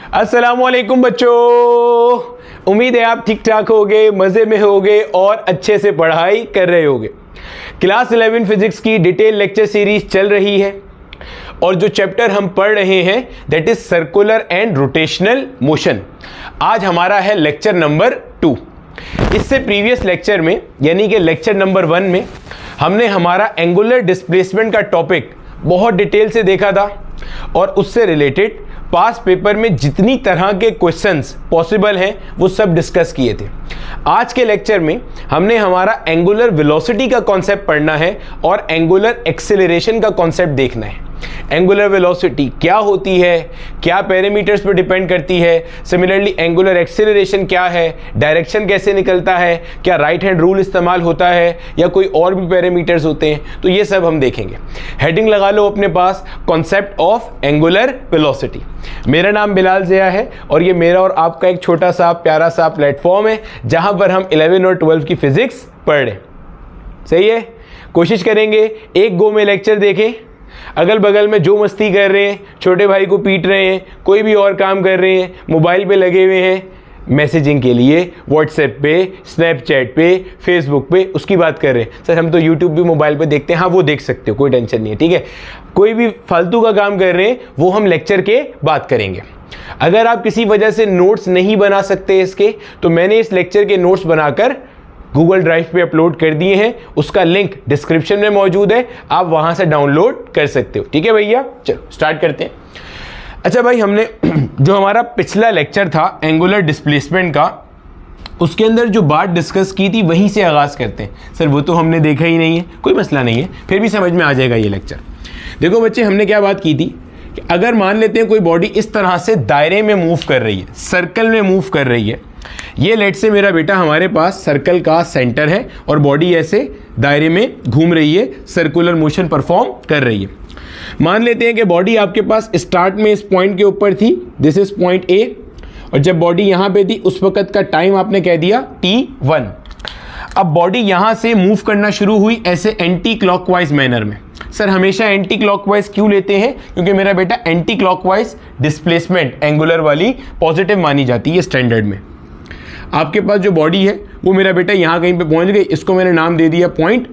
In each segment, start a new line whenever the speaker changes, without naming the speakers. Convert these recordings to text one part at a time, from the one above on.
अस्सलामुअलैकुम बच्चों, उम्मीद है आप ठीक ठाक होगे, मज़े में होगे और अच्छे से पढ़ाई कर रहे होगे। क्लास 11 फिजिक्स की डिटेल लेक्चर सीरीज चल रही है और जो चैप्टर हम पढ़ रहे हैं that is circular and rotational motion. आज हमारा है लेक्चर नंबर 2। इससे प्रीवियस लेक्चर में यानी कि लेक्चर नंबर 1 में हमने हमारा एंगुलर डिस्प्लेसमेंट का टॉपिक बहुत डिटेल से देखा था और उससे रिलेटेड पास पेपर में जितनी तरह के क्वेश्चंस पॉसिबल हैं वो सब डिस्कस किए थे। आज के लेक्चर में हमने हमारा एंगुलर वेलोसिटी का कॉन्सेप्ट पढ़ना है और एंगुलर एक्सेलरेशन का कॉन्सेप्ट देखना है। एंगुलर वेलोसिटी क्या होती है, क्या पैरामीटर्स पर डिपेंड करती है, सिमिलरली एंगुलर एक्सेलरेशन क्या है, डायरेक्शन कैसे निकलता है, क्या राइट हैंड रूल इस्तेमाल होता है या कोई और भी पैरामीटर्स होते हैं, तो ये सब हम देखेंगे। हेडिंग लगा लो अपने पास, कॉन्सेप्ट ऑफ एंगुलर वेलोसिटी। मेरा नाम बिलाल ज़िया है और ये मेरा और आपका एक छोटा सा प्यारा सा प्लेटफॉर्म है जहां पर हम 11 और 12 की फिजिक्स पढ़ रहे हैं। सही है, कोशिश करेंगे एक गो में लेक्चर देखें। अगल बगल में जो मस्ती कर रहे हैं, छोटे भाई को पीट रहे हैं, कोई भी और काम कर रहे हैं, मोबाइल पे लगे हुए हैं मैसेजिंग के लिए, व्हाट्सएप पे, स्नैपचैट पे, फेसबुक पे, उसकी बात कर रहे हैं। सर हम तो यूट्यूब भी मोबाइल पे देखते हैं। हाँ वो देख सकते हो, कोई टेंशन नहीं है, ठीक है। कोई भी फालतू का काम कर रहे हैं वो हम लेक्चर के बात करेंगे। अगर आप किसी वजह से नोट्स नहीं बना सकते इसके, तो मैंने इस लेक्चर के नोट्स बनाकर गूगल ड्राइव पे अपलोड कर दिए हैं, उसका लिंक डिस्क्रिप्शन में मौजूद है, आप वहां से डाउनलोड कर सकते हो। ठीक है भैया, चलो स्टार्ट करते हैं। अच्छा भाई, हमने जो हमारा पिछला लेक्चर था एंगुलर डिस्प्लेसमेंट का, उसके अंदर जो बात डिस्कस की थी वहीं से आगाज़ करते हैं। सर वो तो हमने देखा ही नहीं है, कोई मसला नहीं है, फिर भी समझ में आ जाएगा ये लेक्चर। देखो बच्चे, हमने क्या बात की थी कि अगर मान लेते हैं कोई बॉडी इस तरह से दायरे में मूव कर रही है, सर्कल में मूव कर रही है, ये लेट से मेरा बेटा हमारे पास सर्कल का सेंटर है और बॉडी ऐसे दायरे में घूम रही है, सर्कुलर मोशन परफॉर्म कर रही है। मान लेते हैं कि बॉडी आपके पास स्टार्ट में इस पॉइंट के ऊपर थी, दिस इज पॉइंट ए, और जब बॉडी यहाँ पे थी उस वक्त का टाइम आपने कह दिया t1। अब बॉडी यहाँ से मूव करना शुरू हुई ऐसे एंटी क्लॉकवाइज मैनर में। सर हमेशा एंटी क्लॉकवाइज क्यों लेते हैं? क्योंकि मेरा बेटा एंटी क्लॉकवाइज डिस्प्लेसमेंट एंगुलर वाली पॉजिटिव मानी जाती है स्टैंडर्ड में। आपके पास जो बॉडी है वो मेरा बेटा यहाँ कहीं पे पहुँच गई, इसको मैंने नाम दे दिया पॉइंट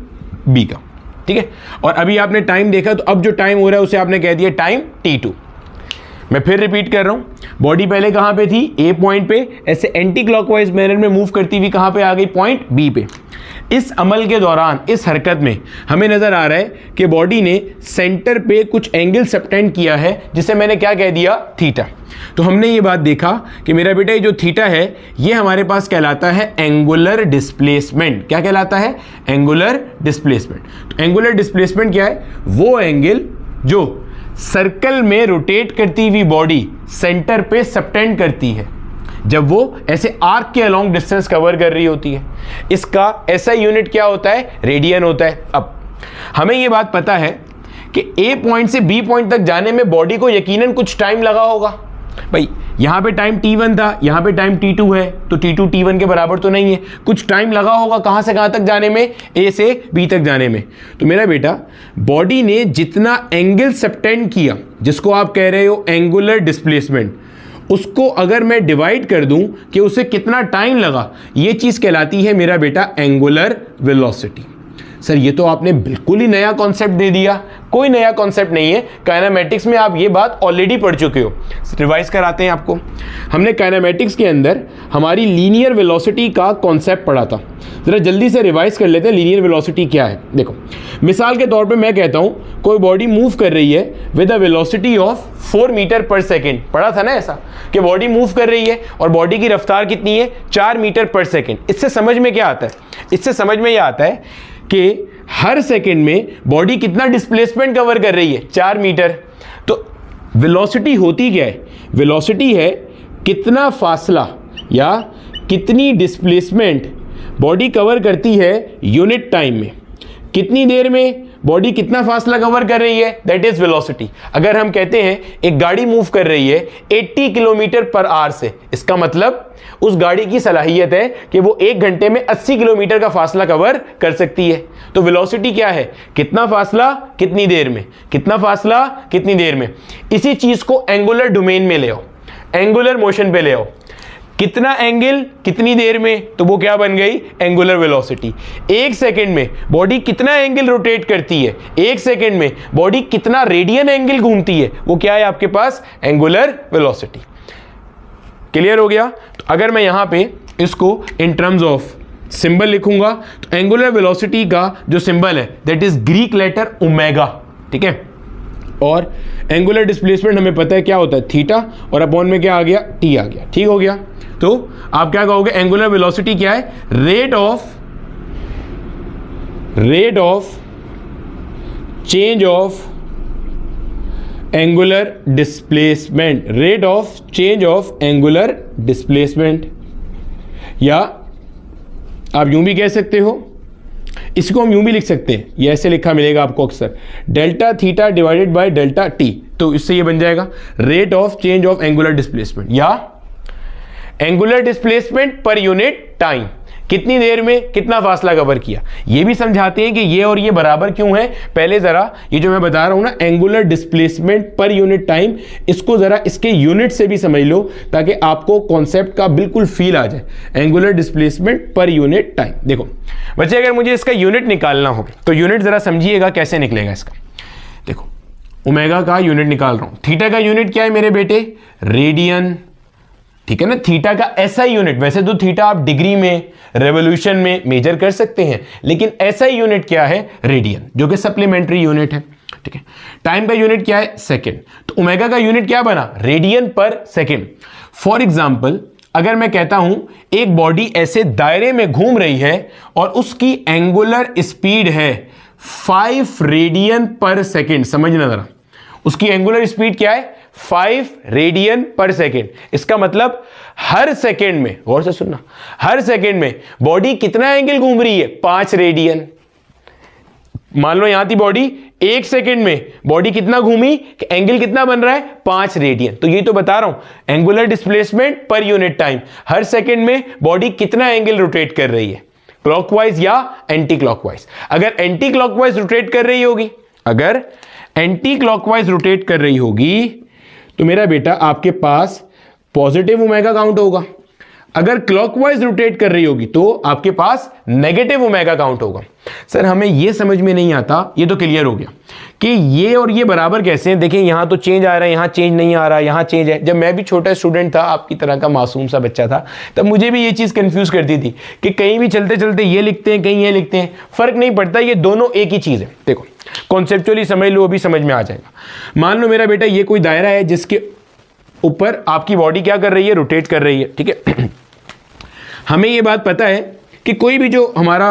बी का, ठीक है। और अभी आपने टाइम देखा, तो अब जो टाइम हो रहा है उसे आपने कह दिया टाइम t2। मैं फिर रिपीट कर रहा हूँ, बॉडी पहले कहाँ पे थी? ए पॉइंट पे, ऐसे एंटी क्लॉकवाइज मैनर में मूव करती हुई कहाँ पे आ गई? पॉइंट बी पे। इस अमल के दौरान, इस हरकत में हमें नज़र आ रहा है कि बॉडी ने सेंटर पे कुछ एंगल सबटेंड किया है जिसे मैंने क्या कह दिया? थीटा। तो हमने ये बात देखा कि मेरा बेटा ये जो थीटा है ये हमारे पास कहलाता है एंगुलर डिस्प्लेसमेंट। क्या कहलाता है? Angular displacement. तो एंगुलर डिस्प्लेसमेंट क्या है? वो एंगल जो सर्कल में रोटेट करती हुई बॉडी सेंटर पे सबटेंड करती है जब वो ऐसे आर्क के अलोंग डिस्टेंस कवर कर रही होती है। इसका ऐसा यूनिट क्या होता है? रेडियन होता है। अब हमें ये बात पता है कि ए पॉइंट से बी पॉइंट तक जाने में बॉडी को यकीनन कुछ टाइम लगा होगा। भाई यहाँ पे टाइम t1 था, यहाँ पे टाइम t2 है, तो t2 t1 के बराबर तो नहीं है, कुछ टाइम लगा होगा कहाँ से कहाँ तक जाने में? ए से बी तक जाने में। तो मेरा बेटा बॉडी ने जितना एंगल सबटेंड किया, जिसको आप कह रहे हो एंगुलर डिस्प्लेसमेंट, उसको अगर मैं डिवाइड कर दूं कि उसे कितना टाइम लगा, ये चीज़ कहलाती है मेरा बेटा एंगुलर वेलोसिटी। सर ये तो आपने बिल्कुल ही नया कॉन्सेप्ट दे दिया। कोई नया कॉन्सेप्ट नहीं है, काइनेमैटिक्स में आप ये बात ऑलरेडी पढ़ चुके हो। रिवाइज कराते हैं आपको। हमने काइनेमैटिक्स के अंदर हमारी लीनियर वेलोसिटी का कॉन्सेप्ट पढ़ा था, ज़रा जल्दी से रिवाइज कर लेते हैं लीनियर वेलोसिटी क्या है। देखो मिसाल के तौर पे मैं कहता हूँ कोई बॉडी मूव कर रही है with a velocity of 4 meter per second. पढ़ा था ना ऐसा कि बॉडी मूव कर रही है और बॉडी की रफ्तार कितनी है? 4 मीटर पर सेकेंड। इससे समझ में क्या आता है? इससे समझ में यह आता है कि हर सेकंड में बॉडी कितना डिस्प्लेसमेंट कवर कर रही है? 4 मीटर। तो वेलोसिटी होती क्या है? वेलोसिटी है कितना फासला या कितनी डिस्प्लेसमेंट बॉडी कवर करती है यूनिट टाइम में। कितनी देर में बॉडी कितना फासला कवर कर रही है, दैट इज वेलोसिटी। अगर हम कहते हैं एक गाड़ी मूव कर रही है 80 किलोमीटर पर आवर से, इसका मतलब उस गाड़ी की सलाहियत है कि वो 1 घंटे में 80 किलोमीटर का फासला कवर कर सकती है। तो वेलोसिटी क्या है? कितना फासला कितनी देर में, कितना फासला कितनी देर में। इसी चीज को एंगुलर डोमेन में ले आओ। एंगुलर मोशन पे ले आओ, कितना एंगल कितनी देर में, तो वो क्या बन गई, एंगुलर वेलोसिटी। एक सेकंड में बॉडी कितना एंगल रोटेट करती है, एक सेकंड में बॉडी कितना रेडियन एंगल घूमती है, वो क्या है आपके पास, एंगुलर वेलोसिटी। क्लियर हो गया। तो अगर मैं यहां पे इसको इन टर्म्स ऑफ सिंबल लिखूंगा तो एंगुलर वेलोसिटी का जो सिंबल है that is Greek letter omega, ठीक है। और एंगुलर डिस्प्लेसमेंट हमें पता है क्या होता है, थीटा, और अपॉन में क्या आ गया, टी आ गया, ठीक हो गया। तो आप क्या कहोगे, एंगुलर वेलोसिटी क्या है, rate of change of angular displacement, rate of change of angular displacement, या आप यूं भी कह सकते हो, इसको हम यूं भी लिख सकते हैं, ये ऐसे लिखा मिलेगा आपको अक्सर, delta theta divided by delta T. तो इससे ये बन जाएगा rate of change of angular displacement, या angular displacement per unit time, कितनी देर में कितना फासला कवर किया। ये भी समझाते हैं कि ये और ये बराबर क्यों है। पहले जरा ये जो मैं बता रहा हूं ना, angular displacement per unit time, इसको जरा इसके यूनिट से भी समझ लो ताकि आपको कॉन्सेप्ट का बिल्कुल फील आ जाए। Angular displacement per unit time, देखो बच्चे अगर मुझे इसका यूनिट निकालना हो तो यूनिट जरा समझिएगा कैसे निकलेगा इसका। देखो ओमेगा का यूनिट निकाल रहा हूं, थीटा का यूनिट क्या है मेरे बेटे, रेडियन, ठीक है ना। थीटा का एसआई यूनिट, वैसे तो थीटा आप डिग्री में, रेवोल्यूशन में मेजर कर सकते हैं, लेकिन एसआई यूनिट क्या है, रेडियन, जो कि सप्लीमेंट्री यूनिट है, ठीक है। टाइम का यूनिट क्या है, सेकंड। तो ओमेगा का यूनिट क्या बना, रेडियन पर सेकंड। फॉर एग्जांपल अगर मैं कहता हूं एक बॉडी ऐसे दायरे में घूम रही है और उसकी एंगुलर स्पीड है 5 रेडियन पर सेकेंड, समझना जरा, उसकी एंगुलर स्पीड क्या है, 5 रेडियन पर सेकेंड। इसका मतलब हर सेकेंड में, गौर से सुनना, हर सेकेंड में बॉडी कितना एंगल घूम रही है, 5 रेडियन। मान लो यहां थी बॉडी, एक सेकेंड में बॉडी कितना घूमी, एंगल कितना बन रहा है, 5 रेडियन। तो ये तो बता रहा हूं angular displacement per unit time, हर सेकेंड में बॉडी कितना एंगल रोटेट कर रही है, क्लॉकवाइज या एंटी क्लॉकवाइज। अगर एंटी क्लॉकवाइज रोटेट कर रही होगी, अगर एंटी क्लॉकवाइज रोटेट कर रही होगी तो मेरा बेटा आपके पास पॉजिटिव ओमेगा काउंट होगा। अगर क्लॉकवाइज रोटेट कर रही होगी तो आपके पास नेगेटिव ओमेगा काउंट होगा। सर हमें यह समझ में नहीं आता, ये तो क्लियर हो गया कि ये और ये बराबर कैसे हैं। देखिए यहां तो चेंज आ रहा है, यहां चेंज नहीं आ रहा, यहां चेंज है। जब मैं भी छोटा स्टूडेंट था, आपकी तरह का मासूम सा बच्चा था, तब मुझे भी ये चीज कंफ्यूज करती थी कि कहीं भी चलते चलते ये लिखते हैं, कहीं ये लिखते हैं, फर्क नहीं पड़ता, ये दोनों एक ही चीज है। देखो कॉन्सेप्चुअली समझ लो, अभी समझ में आ जाएगा। मान लो मेरा बेटा ये कोई दायरा है जिसके ऊपर आपकी बॉडी क्या कर रही है, रोटेट कर रही है, ठीक है। हमें ये बात पता है कि कोई भी जो हमारा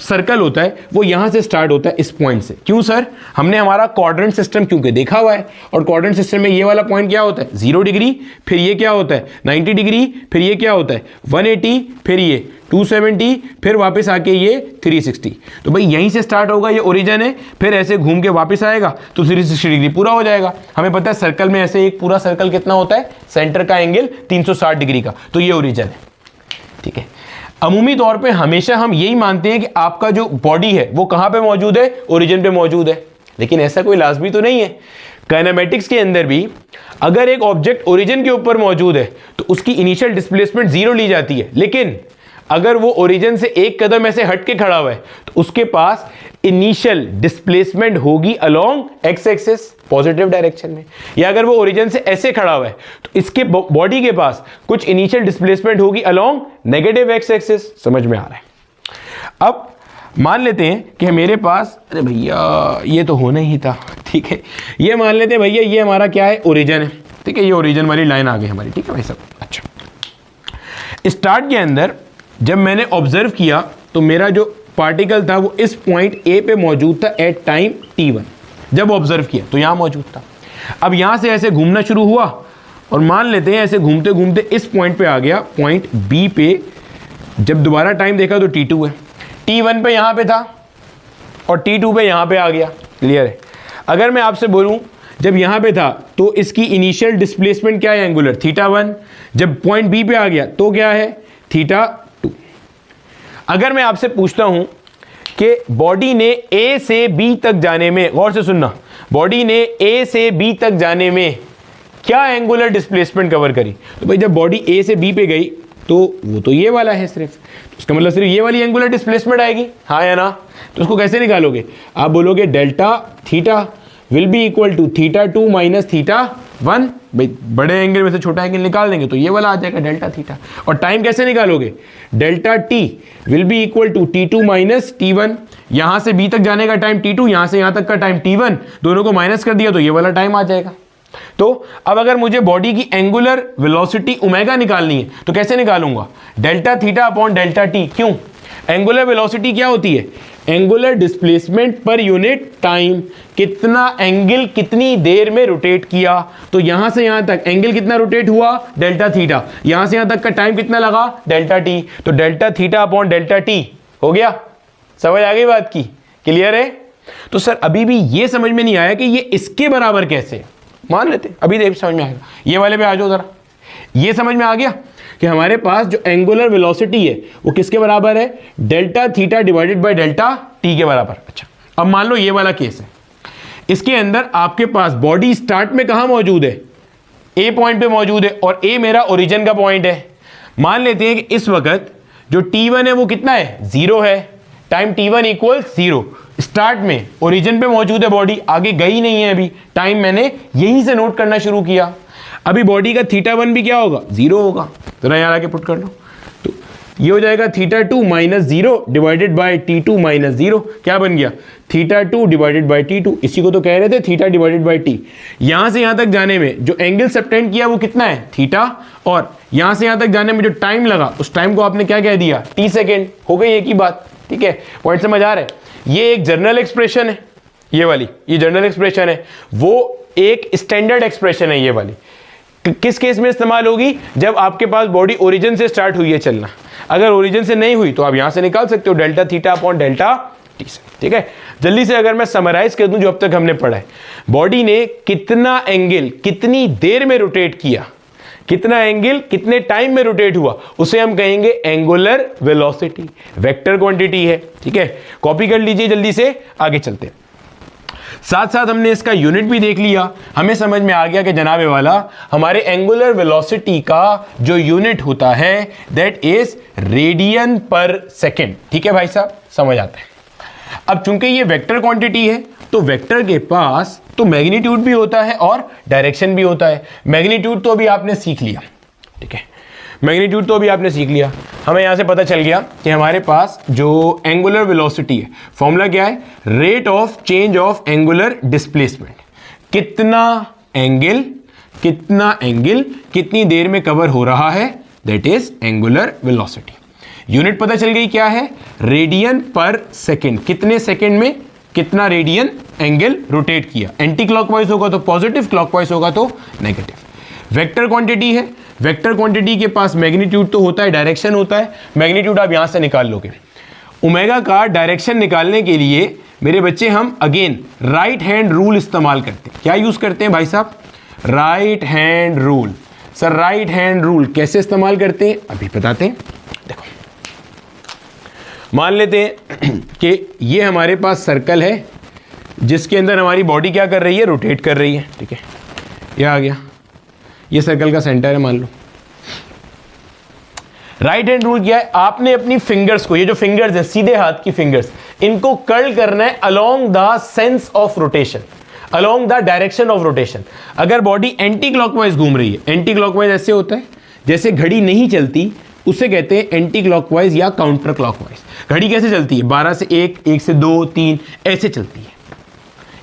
सर्कल होता है वो यहां से स्टार्ट होता है, इस पॉइंट से। क्यों सर, हमने हमारा क्वाड्रेंट सिस्टम क्योंकि देखा हुआ है, और क्वाड्रेंट सिस्टम में ये वाला पॉइंट क्या होता है, 0 डिग्री, फिर ये क्या होता है 90 डिग्री, फिर ये क्या होता है 180, फिर ये 270, फिर वापस आके ये 360। तो भाई यहीं से स्टार्ट होगा, ये ओरिजिन है, फिर ऐसे घूम के वापस आएगा तो 360 डिग्री पूरा हो जाएगा। हमें पता है सर्कल में ऐसे एक पूरा सर्कल कितना होता है, सेंटर का एंगल 360 डिग्री का, तो ये ओरिजिन है, ठीक है। अमूमी तौर पे हमेशा हम यही मानते हैं कि आपका जो बॉडी है वो कहां पे मौजूद है, ओरिजिन पे मौजूद है, लेकिन ऐसा कोई लाजमी तो नहीं है। काइनेमेटिक्स के अंदर भी अगर एक ऑब्जेक्ट ओरिजिन के ऊपर मौजूद है तो उसकी इनिशियल डिस्प्लेसमेंट 0 ली जाती है, लेकिन अगर वो ओरिजिन से एक कदम ऐसे हट के खड़ा हुआ है तो उसके पास इनिशियल डिस्प्लेसमेंट होगी along X axis, positive direction में। या अगर वो ओरिजिन से ऐसे खड़ा हुआ है तो इसके बॉडी के पास कुछ इनिशियल डिस्प्लेसमेंट होगी अलोंग नेगेटिव एक्स एक्सिस। समझ में आ रहा है। अब मान लेते हैं कि मेरे पास, अरे भैया ये तो होना ही था, ठीक है, ये मान लेते हैं भैया ये हमारा क्या है, ओरिजिन है, ठीक है, ये ओरिजिन वाली लाइन आ गई हमारी, ठीक है भाई साहब। अच्छा, स्टार्ट के अंदर जब मैंने ऑब्जर्व किया तो मेरा जो पार्टिकल था वो इस पॉइंट ए पे मौजूद था एट टाइम t1। जब ऑब्जर्व किया तो यहां मौजूद था। अब यहां से ऐसे घूमना शुरू हुआ और मान लेते हैं ऐसे घूमते घूमते इस पॉइंट पे आ गया, पॉइंट बी पे। जब दोबारा टाइम देखा तो t2 है, t1 पे यहां पे था और t2 पे यहां पे आ गया। क्लियर है। अगर मैं आपसे बोलूं जब यहां पे था तो इसकी इनिशियल डिस्प्लेसमेंट क्या है, एंगुलर θ1। जब पॉइंट बी पे आ गया तो क्या है, θ2। अगर मैं आपसे पूछता हूं कि बॉडी ने ए से बी तक जाने में, गौर से सुनना, बॉडी ने ए से बी तक जाने में क्या एंगुलर डिस्प्लेसमेंट कवर करी? तो भाई जब बॉडी ए से बी पे गई तो वो तो ये वाला है सिर्फ, तो इसका मतलब सिर्फ ये वाली एंगुलर डिस्प्लेसमेंट आएगी, हाँ या ना? तो उसको कैसे निकालोगे? आप बोलोगे delta theta will be equal to theta 2 minus theta 1। भाई बड़े एंगल में से छोटा एंगल निकाल देंगे तो ये वाला आ जाएगा डेल्टा थीटा। और टाइम कैसे निकालोगे? Delta T will be equal to T2 minus T1। यहां से बी तक जाने का टाइम T2, यहां से यहां तक का टाइम T1, दोनों को माइनस कर दिया तो ये वाला टाइम आ जाएगा। तो अब अगर मुझे बॉडी की एंगुलर वेलोसिटी ओमेगा निकालनी है तो कैसे निकालूंगा? Delta theta upon delta T. क्यों? एंगुलर वेलोसिटी क्या होती है? Angular displacement per unit time, कितना एंगल कितनी देर में रोटेट किया। तो यहां से यहां तक एंगल कितना रोटेट हुआ? Delta theta. यहां से यहां तक का टाइम कितना लगा? Delta T. तो delta theta upon delta T हो गया। समझ आ गई बात की? क्लियर है? तो सर अभी भी ये समझ में नहीं आया कि ये इसके बराबर कैसे, मान लेते अभी देख समझ में आएगा। ये वाले पे आ जाओ जरा। ये समझ में आ गया कि हमारे पास जो एंगुलर वेलोसिटी है वो किसके बराबर है? Delta theta divided by delta T के बराबर। अच्छा, अब मान लो ये वाला केस है, इसके अंदर आपके पास बॉडी स्टार्ट में कहां मौजूद है? ए पॉइंट पे मौजूद है और ए मेरा ओरिजिन का पॉइंट है। मान लेते हैं कि इस वक्त जो T1 है वो कितना है? 0 है। Time T1 equal 0। स्टार्ट में ओरिजिन पे मौजूद है बॉडी, आगे गई नहीं है अभी, टाइम मैंने यहीं से नोट करना शुरू किया। अभी बॉडी का θ1 भी क्या होगा? 0 होगा। तो यहाँ आके पुट कर लो, तो ये हो जाएगा θ2 minus 0 divided by T2 minus 0। क्या बन गया? θ2 डिवाइडेड बाय T2। इसी को तो कह रहे थे थीटा डिवाइडेड बाय टी। यहां से यहां तक जाने में जो एंगल सबटेंड किया वो कितना है? थीटा। और यहां से यहां तक जाने में जो टाइम लगा उस टाइम को आपने क्या कह दिया? T second. हो गई एक ही बात। ठीक है, पॉइंट समझ आ रहा है? ये एक जनरल एक्सप्रेशन है, ये वाली, ये जनरल एक्सप्रेशन है। वो एक स्टैंडर्ड एक्सप्रेशन है ये वाली। किस केस में इस्तेमाल होगी? जब आपके पास बॉडी ओरिजिन से स्टार्ट हुई है चलना। अगर ओरिजिन से नहीं हुई तो आप यहां से निकाल सकते हो delta theta upon delta T से। ठीक है, जल्दी से अगर मैं समराइज कर दूं जो अब तक हमने पढ़ा है, बॉडी ने कितना एंगल कितनी देर में रोटेट किया, कितना एंगल कितने टाइम में रोटेट हुआ, उसे हम कहेंगे एंगुलर वेलोसिटी। वेक्टर क्वांटिटी है। ठीक है, कॉपी कर लीजिए, जल्दी से आगे चलते हैं। साथ साथ हमने इसका यूनिट भी देख लिया। हमें समझ में आ गया कि जनाबे वाला हमारे एंगुलर वेलोसिटी का जो यूनिट होता है that is radian per second. ठीक है भाई साहब, समझ आता है। अब चूंकि ये वेक्टर क्वांटिटी है तो वेक्टर के पास तो मैग्नीट्यूड भी होता है और डायरेक्शन भी होता है। मैग्नीट्यूड तो अभी आपने सीख लिया। ठीक है, मैग्नीट्यूड तो अभी आपने सीख लिया। हमें यहां से पता चल गया कि हमारे पास जो एंगुलर वेलोसिटी है, फॉर्मूला क्या है? Rate of change of angular displacement. कितना एंगल कितनी देर में कवर हो रहा है, that is angular velocity. Unit पता चल गई क्या है? Radian per second. कितने सेकेंड में कितना रेडियन एंगल रोटेट किया। एंटी क्लॉकवाइज होगा तो पॉजिटिव, क्लॉकवाइज होगा तो नेगेटिव। वेक्टर क्वांटिटी है, वेक्टर क्वांटिटी के पास मैग्नीट्यूड तो होता है, डायरेक्शन होता है। मैग्नीट्यूड आप यहां से निकाल लोगे। ओमेगा का डायरेक्शन निकालने के लिए मेरे बच्चे हम अगेन राइट हैंड रूल इस्तेमाल करते हैं। क्या यूज करते हैं भाई साहब? Right hand rule. Sir right hand rule कैसे इस्तेमाल करते हैं अभी बताते हैं। देखो, मान लेते हैं कि ये हमारे पास सर्कल है जिसके अंदर हमारी बॉडी क्या कर रही है? रोटेट कर रही है। ठीक है, ये आ गया, ये सर्कल का सेंटर है मान लो। राइट हैंड रूल क्या है? आपने अपनी फिंगर्स को, ये जो फिंगर्स है सीधे हाथ की फिंगर्स, इनको कर्ल करना है along the sense of rotation, along the direction of rotation. अगर बॉडी एंटी क्लॉकवाइज घूम रही है, एंटी क्लॉकवाइज ऐसे होता है जैसे घड़ी नहीं चलती, उसे कहते हैं एंटी क्लॉकवाइज या काउंटर क्लॉकवाइज। घड़ी कैसे चलती है? 12 से 1, 1 से 2, 3 ऐसे चलती है।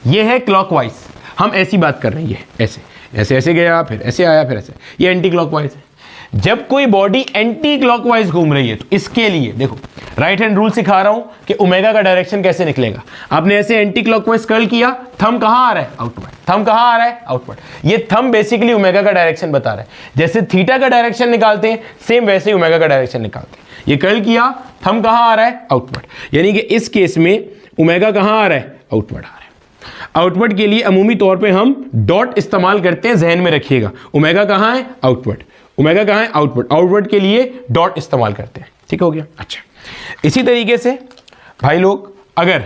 ये है क्लॉकवाइज, हम ऐसी बात कर रही है, ऐसे ऐसे ऐसे गया, फिर ऐसे आया, फिर ऐसे, ये एंटी क्लॉकवाइज है। जब कोई बॉडी एंटी क्लॉकवाइज घूम रही है तो इसके लिए देखो राइट हैंड रूल सिखा रहा हूं कि ओमेगा का डायरेक्शन कैसे निकलेगा। आपने ऐसे एंटी क्लॉकवाइज कर्ल किया, थंब कहां आ रहा है? आउटवर्ड। थंब कहां आ रहा है? आउटवर्ड। ये थंब बेसिकली ओमेगा का डायरेक्शन बता रहा है। जैसे थीटा का डायरेक्शन निकालते हैं सेम वैसे ही ओमेगा का डायरेक्शन निकालते हैं। ये कर्ल किया, थंब कहां आ रहा है? आउटवर्ड। यानी कि इस केस में ओमेगा कहां आ रहा है? आउटवर्ड आ रहा है। आउटवर्ड के लिए अमूमी तौर पे हम डॉट इस्तेमाल करते हैं, जहन में रखिएगा। ओमेगा कहां है? आउटवर्ड। ओमेगा कहां है? आउटवर्ड। आउटवर्ड के लिए डॉट इस्तेमाल करते हैं। ठीक हो गया? अच्छा, इसी तरीके से भाई लोग, अगर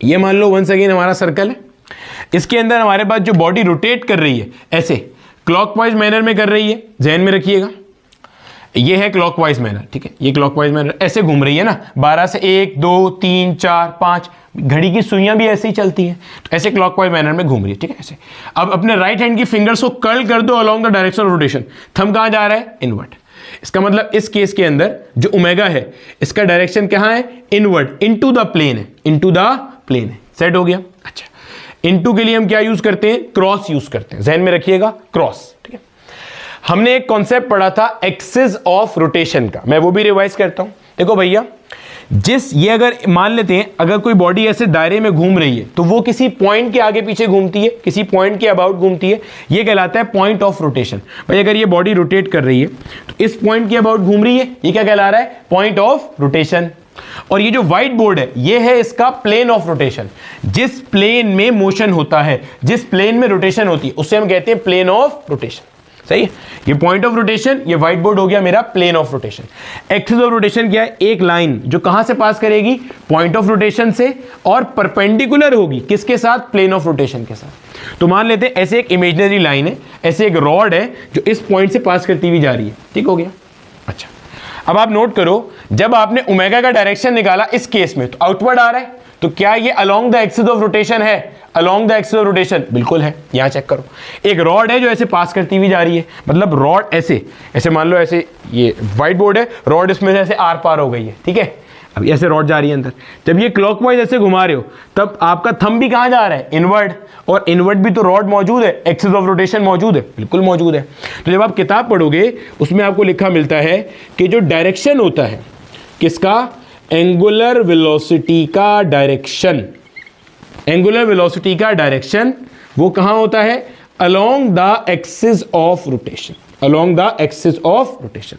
ये मान लो वंस अगेन हमारा सर्कल है, इसके अंदर हमारे पास जो बॉडी रोटेट कर रही है ऐसे क्लॉकवाइज मैनर में कर रही है, ध्यान में रखिएगा, ये है क्लॉकवाइज मैनर, ठीक है, ये क्लॉकवाइज मैनर ऐसे घूम रही है ना, 12 से 1 2 3 4 5, घड़ी की सुइयां भी ऐसे ही चलती हैं, तो ऐसे क्लॉकवाइज मैनर में घूम रही है, ठीक है ऐसे। अब अपने राइट हैंड की फिंगर्स को कर्ल कर दो along the direction of rotation, thumb कहां जा रहा है, इनवर्ड। इसका मतलब इस केस के अंदर जो ओमेगा है इसका डायरेक्शन कहां है, इनवर्ड, इनटू द प्लेन है, इनटू द प्लेन है, सेट हो गया। अच्छा, इनटू के लिए हम क्या यूज करते हैं, क्रॉस यूज करते हैं, ध्यान में रखिएगा, क्रॉस, ठीक है। हमने एक कॉन्सेप्ट पढ़ा था एक्सिस ऑफ रोटेशन का, मैं वो भी रिवाइज करता हूं। देखो भैया, ये अगर मान लेते हैं अगर कोई बॉडी ऐसे दायरे में घूम रही है तो वो किसी पॉइंट के आगे पीछे घूमती है, किसी पॉइंट के अबाउट घूमती है, ये कहलाता है पॉइंट ऑफ रोटेशन। भाई अगर ये बॉडी रोटेट कर रही है तो इस पॉइंट के अबाउट घूम रही है, ये क्या कहला रहा है, पॉइंट ऑफ रोटेशन। और ये जो व्हाइट बोर्ड है ये है इसका प्लेन ऑफ रोटेशन, जिस प्लेन में मोशन होता है, जिस प्लेन में रोटेशन होती है उसे हम कहते हैं प्लेन ऑफ रोटेशन, सही है। ये पॉइंट ऑफ रोटेशन, ये व्हाइट बोर्ड हो गया मेरा plane of rotation. Axis of rotation क्या है, एक लाइन जो कहां से पास करेगी, पॉइंट ऑफ रोटेशन से, और परपेंडिकुलर होगी किसके साथ, प्लेन ऑफ रोटेशन के साथ। तो मान लेते हैं ऐसे एक इमेजिनरी लाइन है, ऐसे एक रॉड है जो इस पॉइंट से पास करती हुई जा रही है, ठीक हो गया। अच्छा, अब आप नोट करो, जब आपने ओमेगा का डायरेक्शन निकाला इस केस में तो आउटवर्ड आ रहा है, तो क्या ये along the axis of rotation है, along the axis of rotation, बिल्कुल है। यहां चेक करो, एक रॉड है जो ऐसे पास करती हुई जा रही है, मतलब रॉड ऐसे ऐसे मान लो, ऐसे ये व्हाइट बोर्ड है, रॉड इसमें से ऐसे आर पार हो गई है, ठीक है। अब ऐसे रॉड जा रही है अंदर, जब ये क्लॉकवाइज ऐसे घुमा रहे हो तब आपका थंब भी कहां जा रहा है, इनवर्ड, और इनवर्ड भी तो रॉड मौजूद है, एक्सिस ऑफ रोटेशन मौजूद है, बिल्कुल मौजूद है। तो जब आप किताब पढ़ोगे उसमें आपको लिखा मिलता है कि जो डायरेक्शन होता है किसका, एंगुलर वेलोसिटी का डायरेक्शन, एंगुलर वेलोसिटी का डायरेक्शन वो कहां होता है, along the axis of rotation, along the axis of rotation.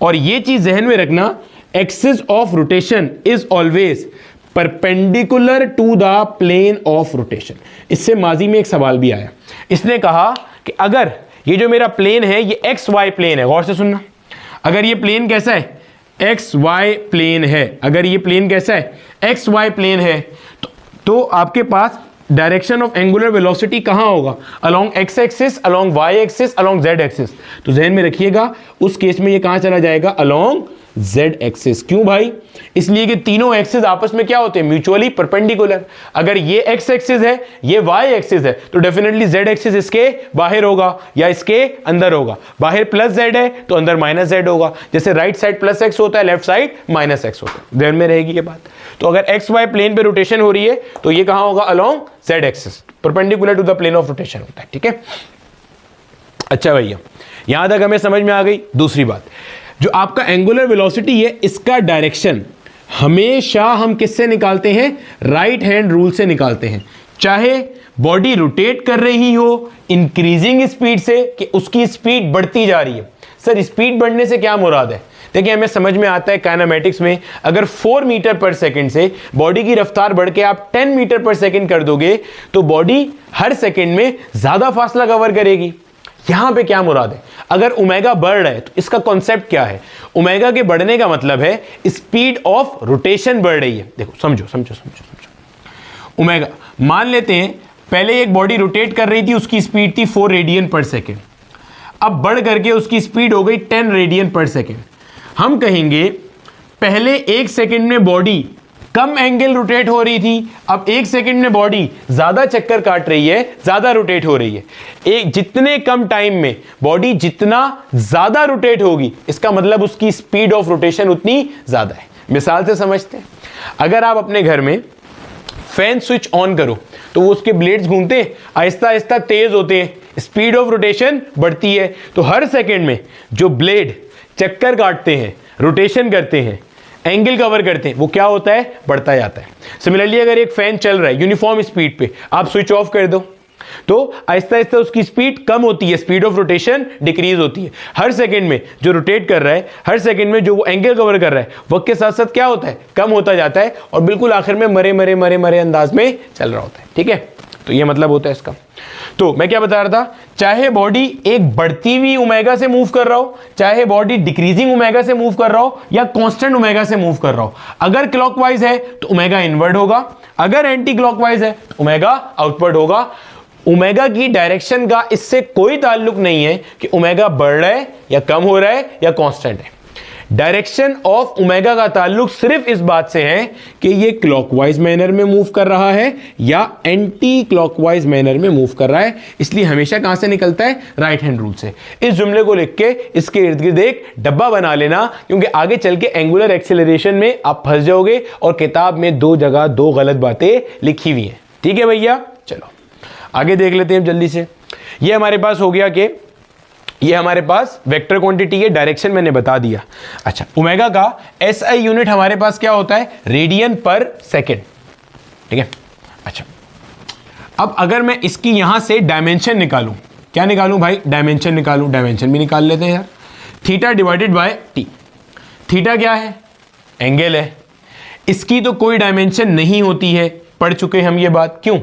और ये चीज जहन में रखना, axis of rotation is always perpendicular to the plane of rotation. इससे माजी में एक सवाल भी आया, इसने कहा कि अगर ये जो मेरा प्लेन है ये एक्स वाई प्लेन है, गौर से सुनना, अगर ये प्लेन कैसा है, एक्स वाई प्लेन है, अगर ये प्लेन कैसा है, एक्स वाई प्लेन है, तो आपके पास डायरेक्शन ऑफ एंगुलर वेलोसिटी कहां होगा, along X axis, along Y axis, along Z axis. तो ध्यान में रखिएगा उस केस में ये कहां चला जाएगा, अलोंग जेड एक्सिस। क्यों भाई, इसलिए कि तीनों एक्सिस आपस में क्या होते हैं, म्यूचुअली परपेंडिकुलर। अगर ये एक्स एक्सिस है, ये वाई एक्सिस है, तो डेफिनेटली जेड एक्सिस इसके बाहर होगा या इसके अंदर होगा। बाहर प्लस जेड है तो अंदर माइनस जेड होगा, जैसे राइट साइड प्लस एक्स होता है, लेफ्ट साइड माइनस एक्स होता है, ध्यान में रहेगी ये बात। तो अगर एक्स वाई प्लेन पे रोटेशन हो रही है तो ये कहां होगा, along Z axis, perpendicular to the plane of rotation होता है, ठीक है। अच्छा भैया, यहां तक हमें समझ में आ गई। दूसरी बात, जो आपका एंगुलर वेलोसिटी है इसका डायरेक्शन हमेशा हम किससे निकालते हैं, राइट हैंड रूल से निकालते हैं। चाहे बॉडी रोटेट कर रही हो इंक्रीजिंग स्पीड से कि उसकी स्पीड बढ़ती जा रही है। सर स्पीड बढ़ने से क्या मुराद है, देखिए हमें समझ में आता है काइनेमेटिक्स में, अगर 4 मीटर पर सेकंड से बॉडी की रफ्तार बढ़ के आप 10 मीटर पर सेकंड कर दोगे तो बॉडी हर सेकंड में ज्यादा फासला कवर करेगी। यहां पे क्या मुराद है, अगर ओमेगा बढ़ रहा है तो इसका कॉन्सेप्ट क्या है, ओमेगा के बढ़ने का मतलब है स्पीड ऑफ रोटेशन बढ़ रही है। देखो समझो समझो समझो समझो, ओमेगा मान लेते हैं पहले एक बॉडी रोटेट कर रही थी, उसकी स्पीड थी 4 रेडियन पर सेकेंड, अब बढ़ करके उसकी स्पीड हो गई 10 रेडियन पर सेकेंड। हम कहेंगे पहले 1 सेकेंड में बॉडी कम एंगल रोटेट हो रही थी, अब 1 सेकंड में बॉडी ज्यादा चक्कर काट रही है, ज्यादा रोटेट हो रही है। एक जितने कम टाइम में बॉडी जितना ज्यादा रोटेट होगी, इसका मतलब उसकी स्पीड ऑफ रोटेशन उतनी ज्यादा है। मिसाल से समझते हैं, अगर आप अपने घर में फैन स्विच ऑन करो तो वो उसके ब्लेड्स घूमते हैं, आहिस्ता आहिस्ता तेज होते हैं, स्पीड ऑफ रोटेशन बढ़ती है। तो हर सेकेंड में जो ब्लेड चक्कर काटते हैं, रोटेशन करते हैं, एंगल कवर करते हैं, वो क्या होता है, बढ़ता जाता है। सिमिलरली अगर एक फैन चल रहा है यूनिफॉर्म स्पीड पे, आप स्विच ऑफ कर दो तो आहिस्ता आहिस्ता उसकी स्पीड कम होती है, स्पीड ऑफ रोटेशन डिक्रीज होती है। हर सेकंड में जो रोटेट कर रहा है, हर सेकंड में जो वो एंगल कवर कर रहा है, वक्त के साथ साथ क्या होता है, कम होता जाता है और बिल्कुल आखिर में मरे मरे मरे मरे अंदाज में चल रहा होता है। ठीक है, तो ये मतलब होता है इसका। तो मैं क्या बता रहा था, चाहे बॉडी एक बढ़ती हुई ओमेगा से मूव कर रहा हो, चाहे बॉडी डिक्रीजिंग ओमेगा से मूव कर रहा हो या कांस्टेंट ओमेगा से मूव कर रहा हो, अगर क्लॉकवाइज है तो ओमेगा इनवर्ड होगा, अगर एंटी क्लॉकवाइज है तो ओमेगा आउटवर्ड होगा। ओमेगा की डायरेक्शन का इससे कोई ताल्लुक नहीं है कि ओमेगा बढ़ रहा है या कम हो रहा है या कांस्टेंट है। डायरेक्शन ऑफ ओमेगा का ताल्लुक सिर्फ इस बात से है कि ये क्लॉकवाइज मैनर में मूव कर रहा है या एंटी क्लॉकवाइज मैनर में मूव कर रहा है, इसलिए हमेशा कहां से निकलता है, राइट हैंड रूल से। इस जुमले को लिख के इसके इर्द गिर्द एक डब्बा बना लेना, क्योंकि आगे चल के एंगुलर एक्सेलरेशन में आप फंस जाओगे और किताब में दो जगह दो गलत बातें लिखी हुई हैं। ठीक है भैया, चलो आगे देख लेते हैं जल्दी से। ये हमारे पास हो गया कि ये हमारे पास वेक्टर क्वांटिटी है, डायरेक्शन मैंने बता दिया। अच्छा, ओमेगा का एसआई यूनिट हमारे पास क्या होता है, रेडियन पर सेकेंड। ठीक है, अच्छा अब अगर मैं इसकी यहां से डायमेंशन निकालूं, क्या निकालूं भाई, डायमेंशन निकालूं, डायमेंशन भी निकाल लेते हैं यार। Theta divided by T, theta क्या है, एंगल है, इसकी तो कोई डायमेंशन नहीं होती है, पढ़ चुके हम ये बात। क्यों,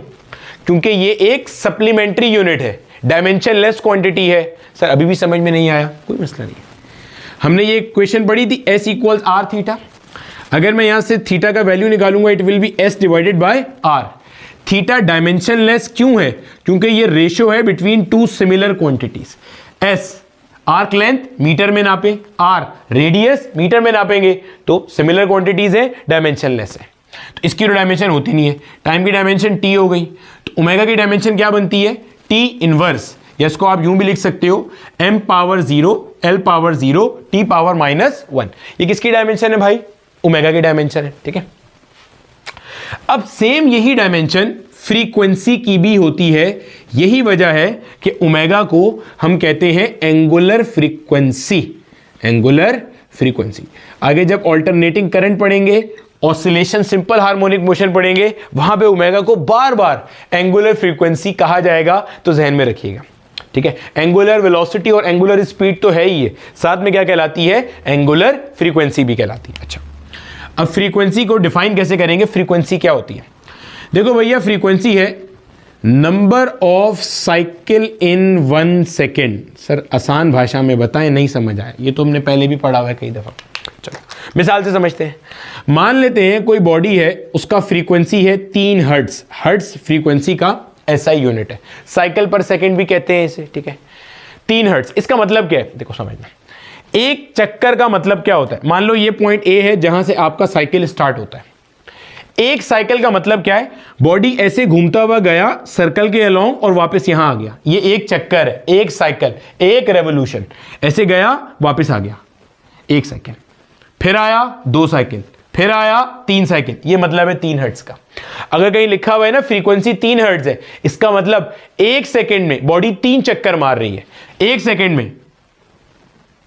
क्योंकि ये एक सप्लीमेंट्री यूनिट है, डायमेंशन लेस क्वांटिटी है। सर अभी भी समझ में नहीं आया, कोई मसला नहीं है, हमने ये क्वेश्चन पढ़ी थी S इक्वल्स आर थीटा। अगर मैं यहां से थीटा का वैल्यू निकालूंगा it will be S divided by R. Theta dimension less क्यों है, क्योंकि ये रेशियो है between two similar quantities. S arc length meter में नापे, आर रेडियस मीटर में नापेंगे, तो सिमिलर क्वांटिटीज है, डायमेंशन लेस है, तो इसकी तो डायमेंशन होती नहीं है। टाइम की डायमेंशन टी हो गई, तो ओमेगा की डायमेंशन क्या बनती है, टी इनवर्स, या इसको आप यूं भी लिख सकते हो m power 0 l power 0 t power -1। ये किसकी डायमेंशन है भाई, ओमेगा की डायमेंशन है। ठीक है, अब सेम यही डायमेंशन फ्रीक्वेंसी की भी होती है, यही वजह है कि ओमेगा को हम कहते हैं एंगुलर फ्रीक्वेंसी। एंगुलर फ्रीक्वेंसी आगे जब ऑल्टरनेटिंग करंट पढ़ेंगे, ऑसिलेशन सिंपल हार्मोनिक मोशन पढ़ेंगे, वहां पे ओमेगा को बार बार एंगुलर फ्रीक्वेंसी कहा जाएगा, तो जहन में रखिएगा। ठीक है, एंगुलर वेलोसिटी और एंगुलर स्पीड तो है ही है, साथ में क्या कहलाती है, एंगुलर फ्रीक्वेंसी भी कहलाती है। अच्छा, अब फ्रीक्वेंसी को डिफाइन कैसे करेंगे, फ्रीक्वेंसी क्या होती है, देखो भैया फ्रीक्वेंसी है number of cycle in 1 second. Sir आसान भाषा में बताएं, नहीं समझ आया, ये तो हमने पहले भी पढ़ा हुआ है कई दफा। चलो मिसाल से समझते हैं, मान लेते हैं कोई बॉडी है, उसका फ्रीक्वेंसी है 3 हर्ट्ज। हर्ट्ज फ्रीक्वेंसी का एसआई यूनिट है, साइकिल पर सेकंड भी कहते हैं इसे। ठीक है, 3 हर्ट्ज, इसका मतलब क्या है, देखो समझना, एक चक्कर का मतलब क्या होता है, मान लो ये पॉइंट ए है जहां से आपका साइकिल स्टार्ट होता है। एक साइकिल का मतलब क्या है, बॉडी ऐसे घूमता हुआ गया सर्कल के अलोंग और वापस यहां आ गया, ये एक चक्कर है, एक साइकिल, एक रेवोल्यूशन, ऐसे गया वापस आ गया, एक साइकिल, फिर आया 2 साइकिल, फिर आया 3 साइकिल, ये मतलब है 3 हर्ट्ज का। अगर कहीं लिखा हुआ है ना फ्रीक्वेंसी 3 हर्ट्ज है, इसका मतलब 1 सेकेंड में बॉडी 3 चक्कर मार रही है, 1 सेकेंड में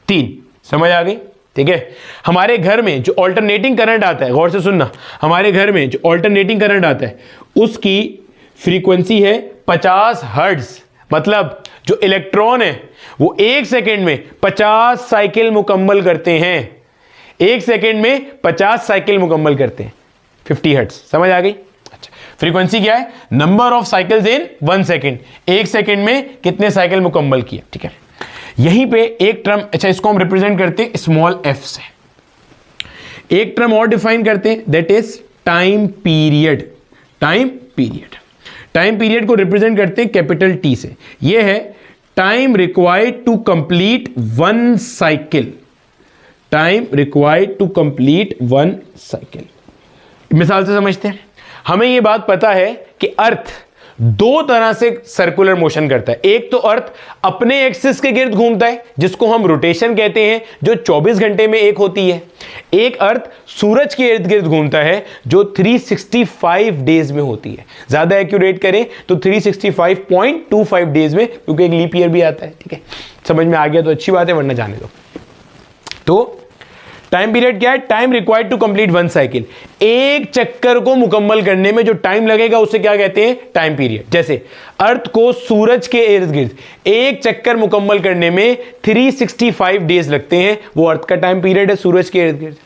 3, समझ आ गई। ठीक है, हमारे घर में जो ऑल्टरनेटिंग करंट आता है, गौर से सुनना, हमारे घर में जो ऑल्टरनेटिंग करंट आता है उसकी फ्रीक्वेंसी है 50 हर्ट्ज, मतलब जो इलेक्ट्रॉन है वो 1 सेकेंड में 50 साइकिल मुकम्मल करते हैं, 1 सेकेंड में 50 साइकिल मुकम्मल करते हैं, 50 हर्ट्ज, समझ आ गई। अच्छा, फ्रीक्वेंसी क्या है, number of cycles in 1 second, 1 second में कितने साइकिल मुकम्मल किया। ठीक है, यहीं पे एक टर्म, अच्छा इसको हम रिप्रेजेंट करते हैं स्मॉल f से, एक टर्म और डिफाइन करते हैं, that is time period. Time period, time period को रिप्रेजेंट करते हैं कैपिटल T से, यह है time required to complete 1 cycle. Time required to complete 1 cycle. मिसाल से समझते हैं, हमें यह बात पता है कि अर्थ 2 तरह से सर्कुलर मोशन करता है। एक तो अर्थ अपने एक्सिस के गिर्द घूमता है जिसको हम रोटेशन कहते हैं, जो 24 घंटे में एक होती है। एक अर्थ सूरज के इर्द गिर्द घूमता है जो 365 डेज में होती है। ज्यादा एक्यूरेट करें तो 365.25 डेज में, क्योंकि एक लीप ईयर भी आता है। ठीक है, समझ में आ गया तो अच्छी बात है, वरना जाने दो। तो टाइम पीरियड क्या है? Time required to complete one cycle. एक चक्कर को मुकम्मल करने में जो टाइम लगेगा उसे क्या कहते हैं? Time period. जैसे अर्थ को सूरज के इर्द गिर्द एक चक्कर मुकम्मल करने में 365 डेज लगते हैं, वो अर्थ का टाइम पीरियड है सूरज के इर्द गिर्द।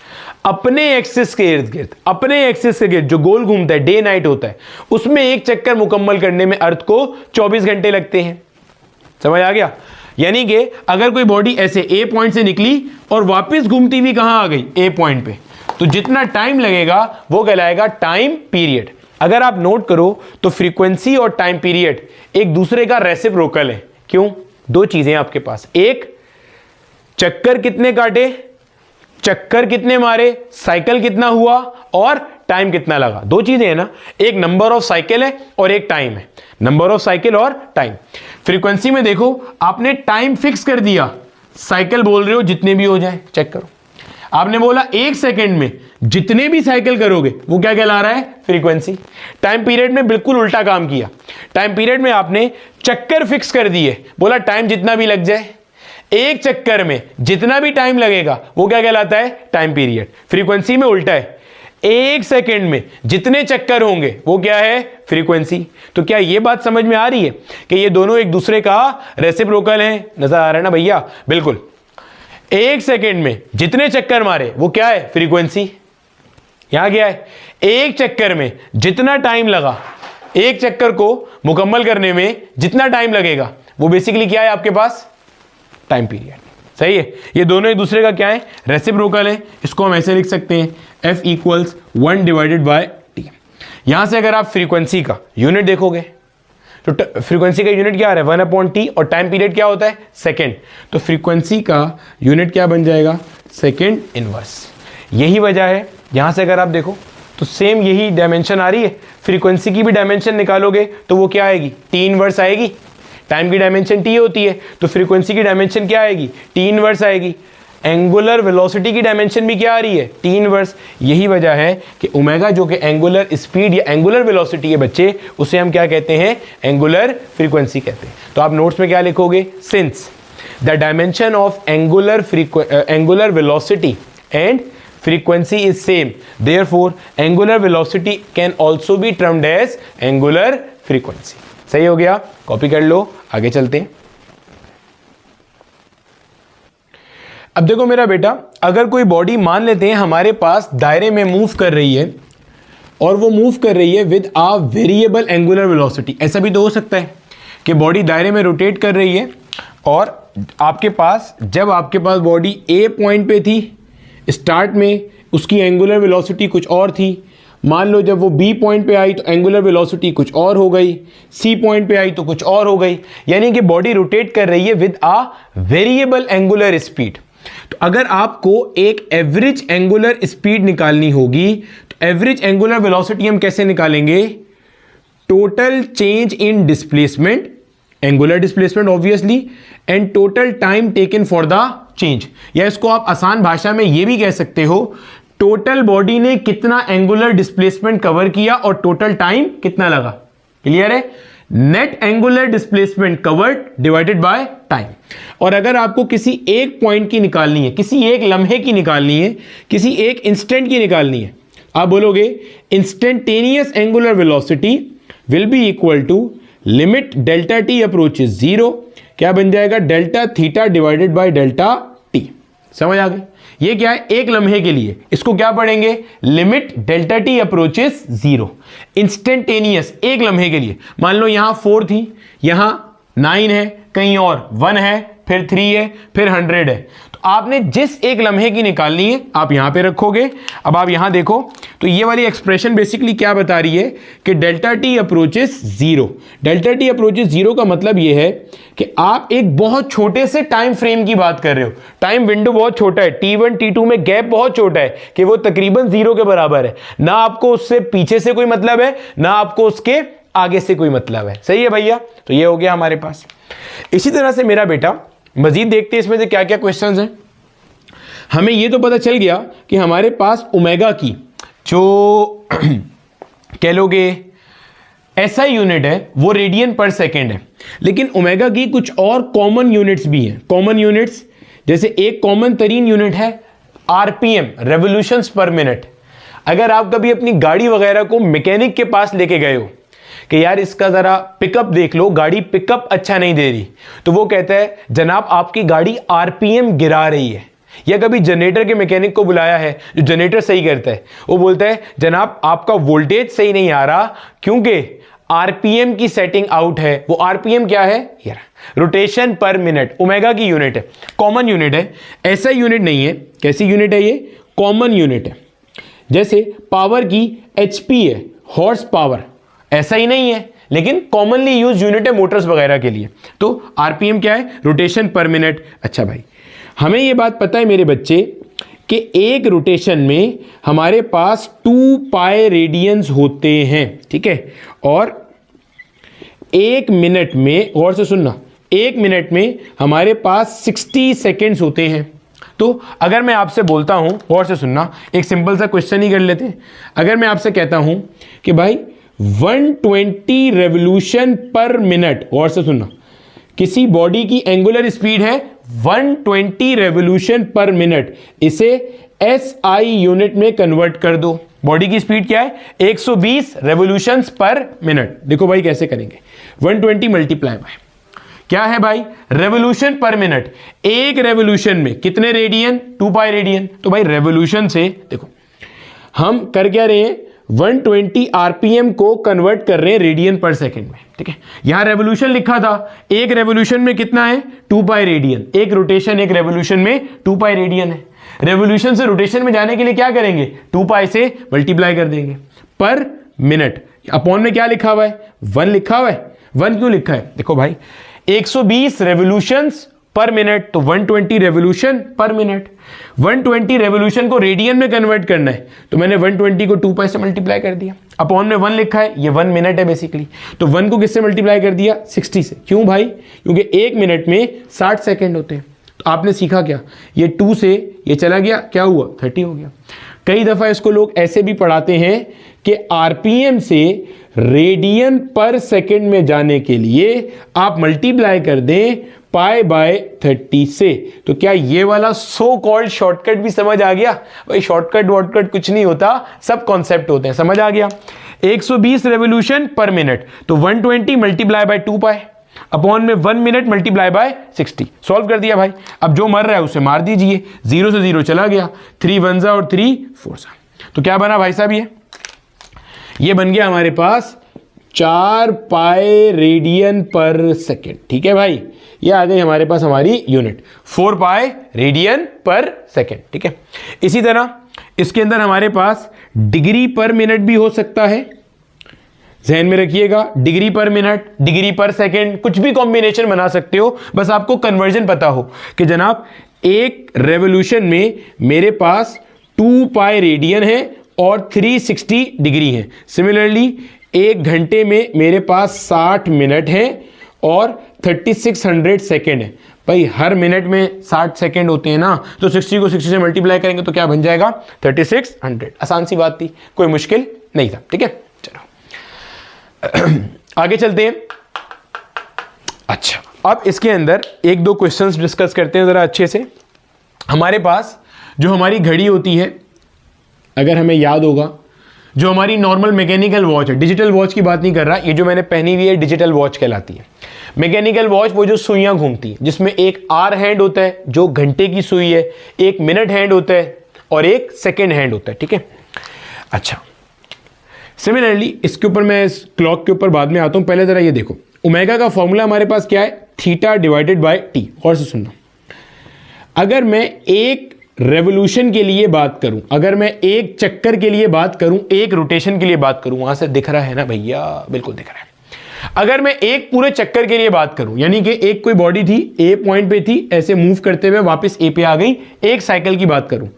अपने एक्सिस के इर्द गिर्द, अपने एक्सिस के गिर्द जो गोल घूमता है, डे नाइट होता है, उसमें एक चक्कर मुकम्मल करने में अर्थ को 24 घंटे लगते हैं। समझ आ गया? यानी कि अगर कोई बॉडी ऐसे ए पॉइंट से निकली और वापस घूमती हुई कहां आ गई? ए पॉइंट पे, तो जितना टाइम लगेगा वो कहलाएगा टाइम पीरियड। अगर आप नोट करो तो फ्रीक्वेंसी और टाइम पीरियड एक दूसरे का रेसिप्रोकल है। क्यों? दो चीजें आपके पास, एक चक्कर कितने काटे, चक्कर कितने मारे, साइकिल कितना हुआ और टाइम कितना लगा। दो चीजें हैं ना, एक नंबर ऑफ साइकिल है और एक टाइम है। नंबर ऑफ साइकिल और टाइम। फ्रीक्वेंसी में देखो आपने टाइम फिक्स कर दिया, साइकिल बोल रहे हो जितने भी हो जाए, चेक करो। आपने बोला एक सेकंड में जितने भी साइकिल करोगे वो क्या कहला रहा है? फ्रीक्वेंसी। टाइम पीरियड में बिल्कुल उल्टा काम किया। टाइम पीरियड में आपने चक्कर फिक्स कर दिए, बोला टाइम जितना भी लग जाए, एक चक्कर में जितना भी टाइम लगेगा वो क्या कहलाता है? Time period. फ्रीक्वेंसी में उल्टा है, एक सेकंड में जितने चक्कर होंगे वो क्या है? फ्रीक्वेंसी। तो क्या ये बात समझ में आ रही है कि ये दोनों एक दूसरे का रेसिप्रोकल है? नजर आ रहा है ना भैया? बिल्कुल। एक सेकंड में जितने चक्कर मारे वो क्या है? फ्रीक्वेंसी। यहां क्या है? एक चक्कर में जितना टाइम लगा, एक चक्कर को मुकम्मल करने में जितना टाइम लगेगा वो बेसिकली क्या है आपके पास? Time period. सही है? ये दोनों एक दूसरे का क्या है? रेसिप्रोकल है। इसको हम ऐसे लिख सकते हैं, F equals 1 divided by T. यहां से अगर आप फ्रीक्वेंसी का यूनिट देखोगे तो फ्रीक्वेंसी का यूनिट क्या आ रहा है? 1/t, और टाइम पीरियड क्या होता है? सेकेंड। तो फ्रीक्वेंसी का यूनिट क्या बन जाएगा? Second inverse. यही वजह है, यहां से अगर आप देखो तो सेम यही डायमेंशन आ रही है। फ्रीक्वेंसी की भी डायमेंशन निकालोगे तो वो क्या आएगी? टी इनवर्स आएगी। टाइम की डायमेंशन टी होती है तो फ्रीक्वेंसी की डायमेंशन क्या आएगी? टी इनवर्स आएगी। एंगुलर वेलोसिटी की डायमेंशन भी क्या आ रही है? T inverse. यही वजह है कि ओमेगा जो कि एंगुलर स्पीड या एंगुलर वेलोसिटी है बच्चे, उसे हम क्या कहते हैं? एंगुलर फ्रीक्वेंसी कहते हैं। तो आप नोट्स में क्या लिखोगे? Since the dimension of angular velocity and frequency is same, therefore angular velocity can also be termed as angular frequency। सही हो गया? कॉपी कर लो, आगे चलते हैं। अब देखो मेरा बेटा, अगर कोई बॉडी मान लेते हैं हमारे पास दायरे में मूव कर रही है और वो मूव कर रही है with a variable angular velocity. ऐसा भी तो हो सकता है कि बॉडी दायरे में रोटेट कर रही है और आपके पास, जब आपके पास बॉडी ए पॉइंट पे थी स्टार्ट में, उसकी एंगुलर वेलोसिटी कुछ और थी। मान लो जब वो बी पॉइंट पे आई तो एंगुलर वेलोसिटी कुछ और हो गई, सी पॉइंट पे आई तो कुछ और हो गई। यानी कि बॉडी रोटेट कर रही है with a variable angular speed. तो अगर आपको एक एवरेज एंगुलर स्पीड निकालनी होगी तो एवरेज एंगुलर वेलोसिटी हम कैसे निकालेंगे? Total change in displacement, angular displacement obviously, and total time taken for the change. या इसको आप आसान भाषा में ये भी कह सकते हो, टोटल बॉडी ने कितना एंगुलर डिस्प्लेसमेंट कवर किया और टोटल टाइम कितना लगा। क्लियर है? Net angular displacement covered divided by time. और अगर आपको किसी एक पॉइंट की निकालनी है, किसी एक लम्हे की निकालनी है, किसी एक इंस्टेंट की निकालनी है, आप बोलोगे instantaneous angular velocity will be equal to limit delta T approaches 0, क्या बन जाएगा? Delta theta divided by delta T. समझ आ गई? ये क्या है? एक लम्हे के लिए इसको क्या पढ़ेंगे? Limit delta T approaches 0। Instantaneous एक लम्हे के लिए, मान लो यहां 4 थी, यहां 9 है, कहीं और 1 है, फिर 3 है, फिर 100 है। तो आपने जिस एक लम्हे की निकालनी है आप यहां पे रखोगे। अब आप यहां देखो तो ये वाली एक्सप्रेशन बेसिकली क्या बता रही है कि delta T approaches 0। Delta T approaches 0 का मतलब ये है कि आप एक बहुत छोटे से टाइम फ्रेम की बात कर रहे हो। टाइम विंडो बहुत छोटा है, T1 T2 में गैप बहुत छोटा है कि वो तकरीबन 0 के बराबर है। ना आपको उससे पीछे से कोई मतलब है, ना आपको उसके आगे से कोई मतलब है। सही है भैया? तो ये हो गया हमारे पास। इसी तरह से मेरा बेटा मजीद देखते हैं इसमें से क्या क्या क्वेश्चंस हैं। हमें ये तो पता चल गया कि हमारे पास ओमेगा की जो कह लोगे SI यूनिट है वो रेडियन पर सेकेंड है, लेकिन ओमेगा की कुछ और कॉमन यूनिट्स भी हैं। कॉमन यूनिट्स जैसे एक कॉमन तरीन यूनिट है आरपीएम, रेवोल्यूशंस पर मिनट। अगर आप कभी अपनी गाड़ी वगैरह को मैकेनिक के पास लेके गए हो कि यार इसका जरा पिकअप देख लो, गाड़ी पिकअप अच्छा नहीं दे रही, तो वो कहता है जनाब आपकी गाड़ी आरपीएम गिरा रही है। या कभी जनरेटर के मैकेनिक को बुलाया है जो जनरेटर सही करता है, वो बोलता है जनाब आपका वोल्टेज सही नहीं आ रहा क्योंकि आरपीएम की सेटिंग आउट है। वो आरपीएम क्या है यार? रोटेशन पर मिनट, ओमेगा की यूनिट है, कॉमन यूनिट है। ऐसा यूनिट नहीं है। कैसी यूनिट है ये? कॉमन यूनिट है। जैसे पावर की एचपी है, हॉर्स पावर, ऐसा ही नहीं है, लेकिन कॉमनली यूज यूनिट है मोटर्स वगैरह के लिए। तो आरपीएम क्या है? रोटेशन पर मिनट। अच्छा भाई, हमें ये बात पता है मेरे बच्चे कि एक रोटेशन में हमारे पास 2 पाई रेडियंस होते हैं, ठीक है। और एक मिनट में, गौर से सुनना, एक मिनट में हमारे पास 60 सेकेंड्स होते हैं। तो अगर मैं आपसे बोलता हूं, गौर से सुनना, एक सिंपल सा क्वेश्चन ही कर लेते हैं। अगर मैं आपसे कहता हूं कि भाई 120 रेवोल्यूशन पर मिनट, गौर से सुनना, किसी बॉडी की एंगुलर स्पीड है 120 रेवोल्यूशन पर मिनट, इसे एसआई यूनिट में कन्वर्ट कर दो। बॉडी की स्पीड क्या है? 120 रेवोल्यूशंस पर मिनट। देखो भाई कैसे करेंगे, 120 मल्टीप्लाई बाय क्या है भाई? रेवोल्यूशन पर मिनट। एक रेवोल्यूशन में कितने रेडियन? 2 pi radian. तो भाई रेवोल्यूशन से देखो हम कर क्या रहे हैं, 120 आरपीएम को कन्वर्ट कर रहे हैं रेडियन पर सेकंड में, ठीक है। यहां रेवोल्यूशन लिखा था, एक रेवोल्यूशन में कितना है? 2 पाई रेडियन। एक रोटेशन एक रेवोल्यूशन में 2 पाई रेडियन है। रेवोल्यूशन से रोटेशन में जाने के लिए क्या करेंगे? 2 पाई से मल्टीप्लाई कर देंगे। पर मिनट अपॉन में क्या लिखा हुआ है? 1 लिखा हुआ है। 1 क्यों लिखा है? देखो भाई 120 रेवोल्यूशंस पर मिनट, तो 120 रेवोल्यूशन पर मिनट। 120 रेवोल्यूशन को रेडियन में कन्वर्ट करना है, तो मैंने 120 को 2 पाई से मल्टीप्लाई कर दिया। अपॉन में 1 लिखा है, ये 1 मिनट है बेसिकली, तो 1 को किससे मल्टीप्लाई कर दिया? 60 से। क्यों भाई? क्योंकि एक मिनट में 60 सेकेंड होते हैं। तो आपने सीखा क्या? ये 2 से ये चला गया, क्या हुआ? 30 हो गया। कई दफा इसको लोग ऐसे भी पढ़ाते हैं कि आरपीएम से रेडियन पर सेकंड में जाने के लिए आप मल्टीप्लाई कर दें पाई बाय 30 से। तो क्या ये वाला सो कॉल्ड शॉर्टकट भी समझ आ गया? भाई शॉर्टकट वॉर्टकट कुछ नहीं होता, सब कॉन्सेप्ट होते हैं। समझ आ गया? 120 रेवोल्यूशन पर मिनट, तो 120 मल्टीप्लाई बाय 2 पाई अपॉन में 1 मिनट मल्टीप्लाई बाय 60। सॉल्व कर दिया भाई। अब जो मर रहा है उसे मार दीजिए, 0 से 0 चला गया, 3 1 और 3 4। तो क्या बना भाई साहब? ये बन गया हमारे पास 4 पाई रेडियन पर सेकेंड, ठीक है भाई। ये आ गई हमारे पास हमारी unit, 4 pi radian per second, ठीक है। इसी तरह इसके अंदर हमारे पास डिग्री पर मिनट भी हो सकता है, ध्यान में रखिएगा। डिग्री पर मिनट, डिग्री पर सेकेंड, कुछ भी कॉम्बिनेशन बना सकते हो, बस आपको कन्वर्जन पता हो कि जनाब एक रेवोल्यूशन में मेरे पास 2 पाई रेडियन है और 360 डिग्री है। सिमिलरली एक घंटे में मेरे पास 60 मिनट है और 3600 सेकेंड है। भाई हर मिनट में 60 सेकेंड होते हैं ना, तो 60 को 60 से मल्टीप्लाई करेंगे तो क्या बन जाएगा? 3600। आसान सी बात थी, कोई मुश्किल नहीं था, ठीक है। चलो आगे चलते हैं। अच्छा, अब इसके अंदर एक दो क्वेश्चंस डिस्कस करते हैं जरा अच्छे से। हमारे पास जो हमारी घड़ी होती है, अगर हमें याद होगा, जो हमारी नॉर्मल मैकेनिकल वॉच है, डिजिटल वॉच की बात नहीं कर रहा, ये जो मैंने पहनी हुई है डिजिटल वॉच कहलाती है। मैकेनिकल वॉच वो जो सुइयां घूमती है, जिसमें एक आर हैंड होता है जो घंटे की सुई है, एक मिनट हैंड होता है और एक सेकेंड हैंड होता है, ठीक है। अच्छा, सिमिलरली इसके ऊपर मैं इस क्लॉक के ऊपर बाद में आता हूं, पहले जरा ये देखो, ओमेगा का फॉर्मूला हमारे पास क्या है? Theta divided by T. और से सुनना, अगर मैं एक रेवोल्यूशन के लिए बात करूं, अगर मैं एक चक्कर के लिए बात करूं, एक रोटेशन के लिए बात करूं, वहां से दिख रहा है ना भैया? बिल्कुल दिख रहा है। अगर मैं एक पूरे चक्कर के लिए बात करूं, यानी कि एक कोई बॉडी थी, ए पॉइंट पे थी, ऐसे मूव करते हुए वापस ए पे आ गई, एक साइकिल की बात करूं,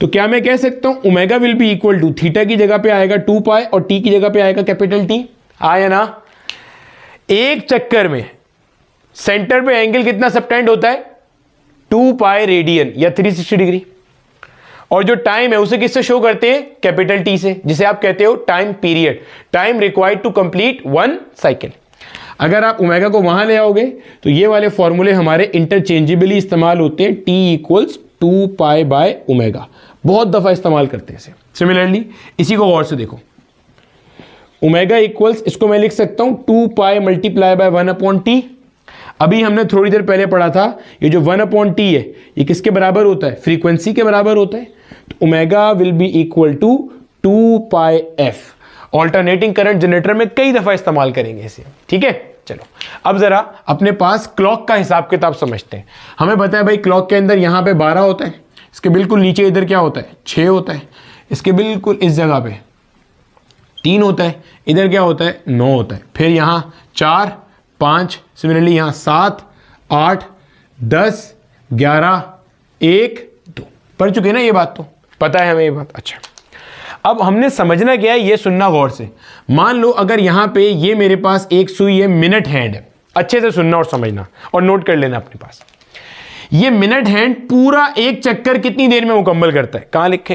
तो क्या मैं कह सकता हूं omega will be equal to, theta की जगह पे आएगा 2 पाई और टी की जगह पे आएगा कैपिटल टी। आया ना? एक चक्कर में सेंटर पे एंगल कितना सबटेंड होता है? 2 पाई रेडियन या 360 डिग्री। और जो टाइम है उसे किससे शो करते हैं? कैपिटल टी से, जिसे आप कहते हो time period, time required to complete 1 cycle. अगर आप ओमेगा को वहां ले आओगे तो ये वाले फॉर्मूले हमारे इंटरचेंजेबली इस्तेमाल होते हैं, T equals 2 pi by omega. बहुत दफा इस्तेमाल करते हैं इसे। सिमिलरली इसी को गौर से देखो, ओमेगा इक्वल्स, इसको मैं लिख सकता हूं 2 पाई मल्टीप्लाई बाय 1/t। अभी हमने थोड़ी देर पहले पढ़ा था ये जो 1/t है ये किसके बराबर होता है, फ्रीक्वेंसी के बराबर होता है। तो omega will be equal to 2 pi f। Alternating current generator में कई दफा इस्तेमाल करेंगे इसे, ठीक है। चलो अब जरा अपने पास क्लॉक का हिसाब किताब समझते हैं। हमें पता है भाई क्लॉक के अंदर यहां पे 12 होता है, इसके बिल्कुल नीचे इधर क्या होता है 6 होता है, इसके बिल्कुल इस जगह पे 3 होता है, इधर क्या होता है 9 होता है, फिर यहां 4 5, सिमिलरली यहां 7 8 10 11 1 2। पढ़ चुके ना ये बात, तो पता है हमें ये बात। अच्छा अब हमने समझना क्या है ये सुनना गौर से। मान लो अगर यहां पे ये मेरे पास एक सुई है, मिनट हैंड है, अच्छे से सुनना और समझना और नोट कर लेना अपने पास। ये मिनट हैंड पूरा एक चक्कर कितनी देर में मुकम्मल करता है, कहां लिखे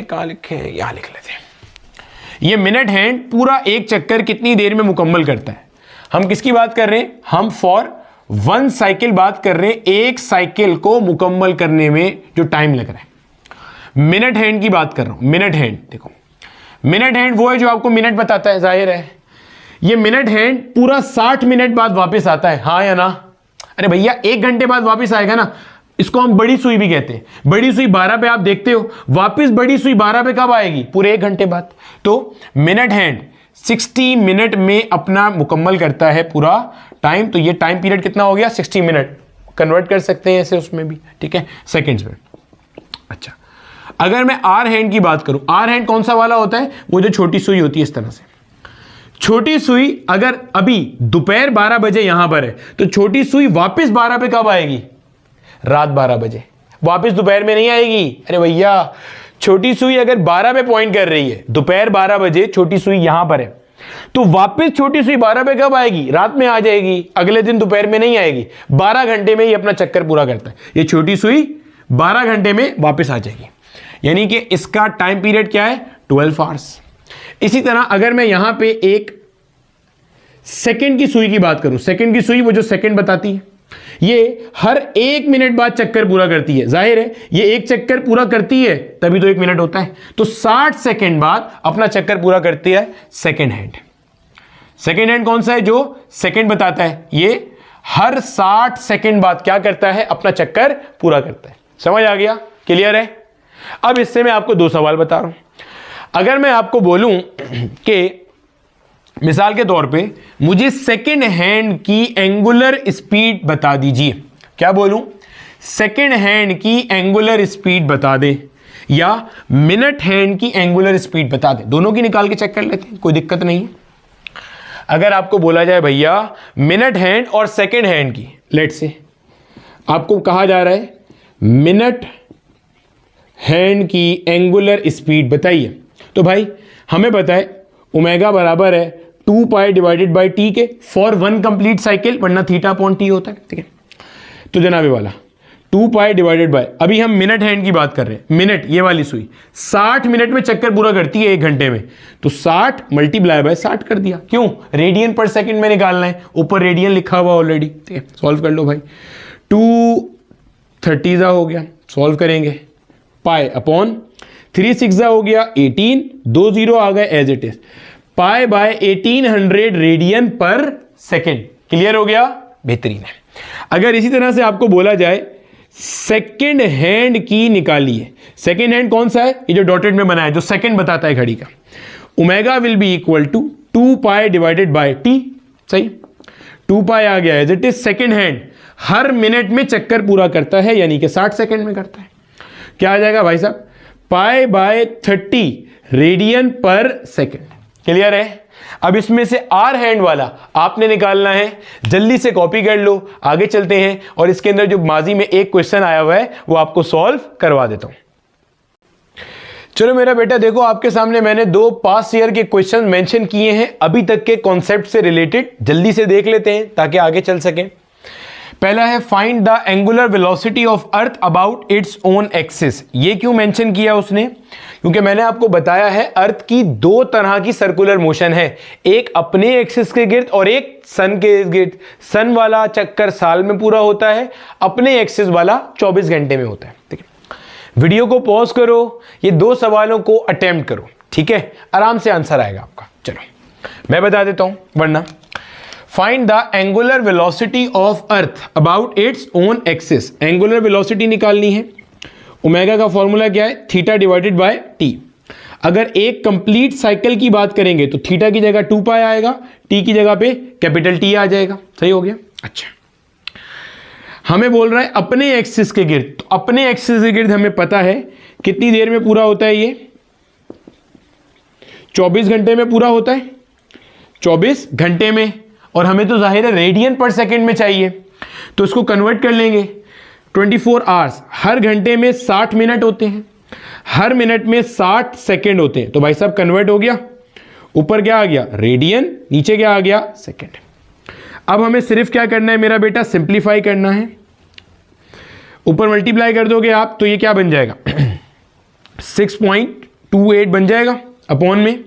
यहां लिख लेते हैं। ये मिनट हैंड पूरा एक चक्कर कितनी देर में मुकम्मल करता है। हम किसकी बात कर रहे हैं, हम फॉर 1 साइकिल बात कर रहे हैं, एक साइकिल को मुकम्मल करने में जो टाइम लग रहा है। मिनट हैंड की बात कर रहा हूं। मिनट हैंड देखो, मिनट हैंड वो है जो आपको मिनट बताता है, जाहिर है। ये मिनट हैंड पूरा 60 मिनट बाद वापस आता है, हाँ या ना। अरे भैया 1 घंटे बाद वापस आएगा ना, इसको हम बड़ी सुई भी कहते हैं। बड़ी सुई 12 पे आप देखते हो, वापस बड़ी सुई 12 पे कब आएगी, पूरे 1 घंटे बाद। तो मिनट हैंड 60 मिनट में अपना मुकम्मल करता है पूरा टाइम। तो ये टाइम पीरियड कितना हो गया 60 मिनट, कन्वर्ट कर सकते हैं ऐसे उसमें भी, ठीक है, सेकेंड्स में। अच्छा अगर मैं आर हैंड की बात करूं, आर हैंड कौन सा वाला होता है, वो जो छोटी सुई होती है इस तरह से। छोटी सुई अगर अभी दोपहर 12 बजे यहां पर है तो छोटी सुई वापस 12 पे कब आएगी, रात 12 बजे, वापस दोपहर में नहीं आएगी। अरे भैया छोटी सुई अगर 12 पे पॉइंट कर रही है, दोपहर 12 बजे छोटी सुई यहां पर है, तो वापस छोटी सुई 12 पे कब आएगी, रात में आ जाएगी, अगले दिन दोपहर में नहीं आएगी। 12 घंटे में ये अपना चक्कर पूरा करता है। ये छोटी सुई 12 घंटे में वापस आ जाएगी, यानी कि इसका टाइम पीरियड क्या है 12 आवर्स। इसी तरह अगर मैं यहां पे एक सेकंड की सुई की बात करूं, सेकंड की सुई वो जो सेकंड बताती है, ये हर 1 मिनट बाद चक्कर पूरा करती है। जाहिर है ये एक चक्कर पूरा करती है तभी तो 1 मिनट होता है, तो 60 सेकंड बाद अपना चक्कर पूरा करती है सेकंड हैंड। सेकंड हैंड कौन सा है, जो सेकंड बताता है, ये हर 60 सेकंड बाद क्या करता है, अपना चक्कर पूरा करता है। समझ आ गया, क्लियर है। अब इससे मैं आपको 2 सवाल बता रहा हूं। अगर मैं आपको बोलूं कि मिसाल के तौर पे मुझे सेकंड हैंड की एंगुलर स्पीड बता दीजिए, क्या बोलूं, सेकंड हैंड की एंगुलर स्पीड बता दें या मिनट हैंड की एंगुलर स्पीड बता दें, दोनों की निकाल के चेक कर लेते हैं, कोई दिक्कत नहीं है। अगर आपको बोला जाए भैया मिनट हैंड और सेकंड हैंड की, लेट से आपको कहा जा रहा है मिनट हैंड की एंगुलर स्पीड बताइए, तो भाई हमें पता है ओमेगा बराबर है 2 पाई डिवाइडेड बाई टी के फॉर 1 कंप्लीट साइकिल, वरना थीटा अपॉन टी होता है, ठीक है। तो जनाबे वाला 2 पाई डिवाइडेड बाय, अभी हम मिनट हैंड की बात कर रहे हैं। मिनट ये वाली सुई 60 मिनट में चक्कर पूरा करती है 1 घंटे में, तो 60 मल्टीप्लाई बाय 60 कर दिया। क्यों, रेडियन पर सेकंड में निकालना है, ऊपर रेडियन लिखा हुआ ऑलरेडी, ठीक है। सॉल्व कर लो भाई, 230 हो गया, सॉल्व करेंगे, पाई अपॉन 3 6 हो गया 18, 2 0 आ गए as it is, pi by 1800 radian per second. Clear हो गया, बेहतरीन है। अगर इसी तरह से आपको बोला जाए सेकेंड हैंड की निकालिए, सेकेंड हैंड कौन सा है, ये जो डॉटेड में बना है, जो सेकेंड बताता है घड़ी का, omega will be equal to 2 pi divided by T, सही, 2 पाई आ गया as it is. Second hand हर मिनट में चक्कर पूरा करता है, यानी कि 60 सेकेंड में करता है। क्या आ जाएगा भाई साहब, pi by 30 radian per second. Clear है। अब इसमें से आर हैंड वाला आपने निकालना है, जल्दी से कॉपी कर लो, आगे चलते हैं और इसके अंदर जो माजी में एक क्वेश्चन आया हुआ है वो आपको सॉल्व करवा देता हूं। चलो मेरा बेटा देखो, आपके सामने मैंने 2 पास्ट ईयर के क्वेश्चन मेंशन किए हैं अभी तक के कॉन्सेप्ट से रिलेटेड, जल्दी से देख लेते हैं ताकि आगे चल सके। पहला है find the angular velocity of earth about its own axis. ये क्यों मेंशन किया उसने, क्योंकि मैंने आपको बताया है अर्थ की 2 तरह की सर्कुलर मोशन है, एक अपने एक्सिस के गिर्द और एक सन के गिर्द। सन वाला चक्कर साल में पूरा होता है, अपने एक्सिस वाला 24 घंटे में होता है, ठीक है। वीडियो को पॉज करो, ये 2 सवालों को अटेम्प्ट करो, ठीक है, आराम से आंसर आएगा आपका। चलो मैं बता देता हूं वरना। Find the angular velocity of earth about its own axis. Angular velocity निकालनी है। ओमेगा का फॉर्मूला क्या है? Theta divided by T. अगर एक कंप्लीट साइकिल की बात करेंगे तो थीटा की जगह 2 पाई आएगा, टी की जगह पे कैपिटल टी आ जाएगा। सही हो गया। अच्छा, हमें बोल रहा है अपने एक्सिस के गिर्द, तो अपने एक्सिस के गिर्द हमें पता है कितनी देर में पूरा होता है, ये 24 घंटे में पूरा होता है, 24 घंटे में। और हमें तो जाहिर है रेडियन पर सेकंड में चाहिए, तो इसको कन्वर्ट कर लेंगे 24 आवर्स। हर घंटे में 60 मिनट होते हैं, हर मिनट में 60 सेकंड होते हैं। तो भाई साहब कन्वर्ट हो गया, ऊपर क्या आ गया? रेडियन, नीचे क्या आ गया? सेकंड। अब हमें सिर्फ क्या करना है मेरा बेटा? सिंप्लीफाई करना है। ऊपर मल्टीप्लाई कर दोगे आप तो ये क्या बन जाएगा? 6.28 बन जाएगा, अपॉन में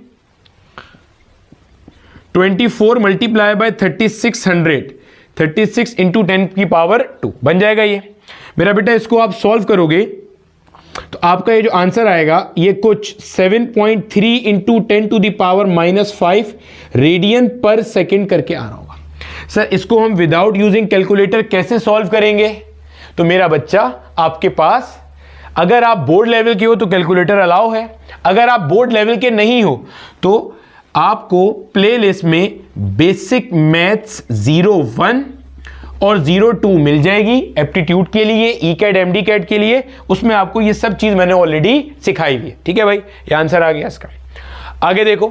24 मल्टीप्लाई बाय 3600, 36 इंटू 10 की पावर 2 बन जाएगा ये मेरा बेटा। इसको आप सॉल्व करोगे तो आपका ये जो आंसर आएगा ये कुछ 7.3 into 10 to the power -5 radian per second करके आ रहा होगा। सर इसको हम विदाउट यूजिंग कैलकुलेटर कैसे सॉल्व करेंगे? तो मेरा बच्चा आपके पास, अगर आप बोर्ड लेवल के हो तो कैलकुलेटर अलाउ है, अगर आप बोर्ड लेवल के नहीं हो तो आपको प्लेलिस्ट में बेसिक मैथ्स 01 और 02 मिल जाएगी एप्टीट्यूड के लिए, ई कैट एमडी कैट के लिए। उसमें आपको ये सब चीज मैंने ऑलरेडी सिखाई हुई है। ठीक है भाई, ये आंसर आ गया इसका। आगे देखो,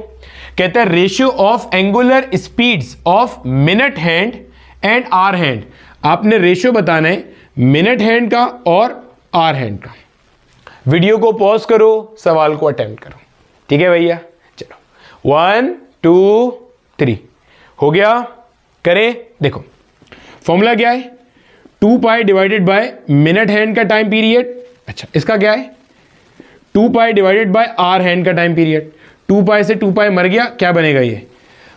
कहता है ratio of angular speeds of minute hand and hour hand. आपने रेशियो बताना है मिनट हैंड का और आर हैंड का। वीडियो को पॉज करो, सवाल को अटेम्प्ट करो। ठीक है भैया, चलो 1 2 3 हो गया। करें, देखो फॉर्मूला क्या है? 2 pi divided by minute hand का टाइम पीरियड। अच्छा, इसका क्या है? 2 pi divided by hour hand का टाइम पीरियड। 2 पाई से 2 पाई मर गया, क्या बनेगा ये?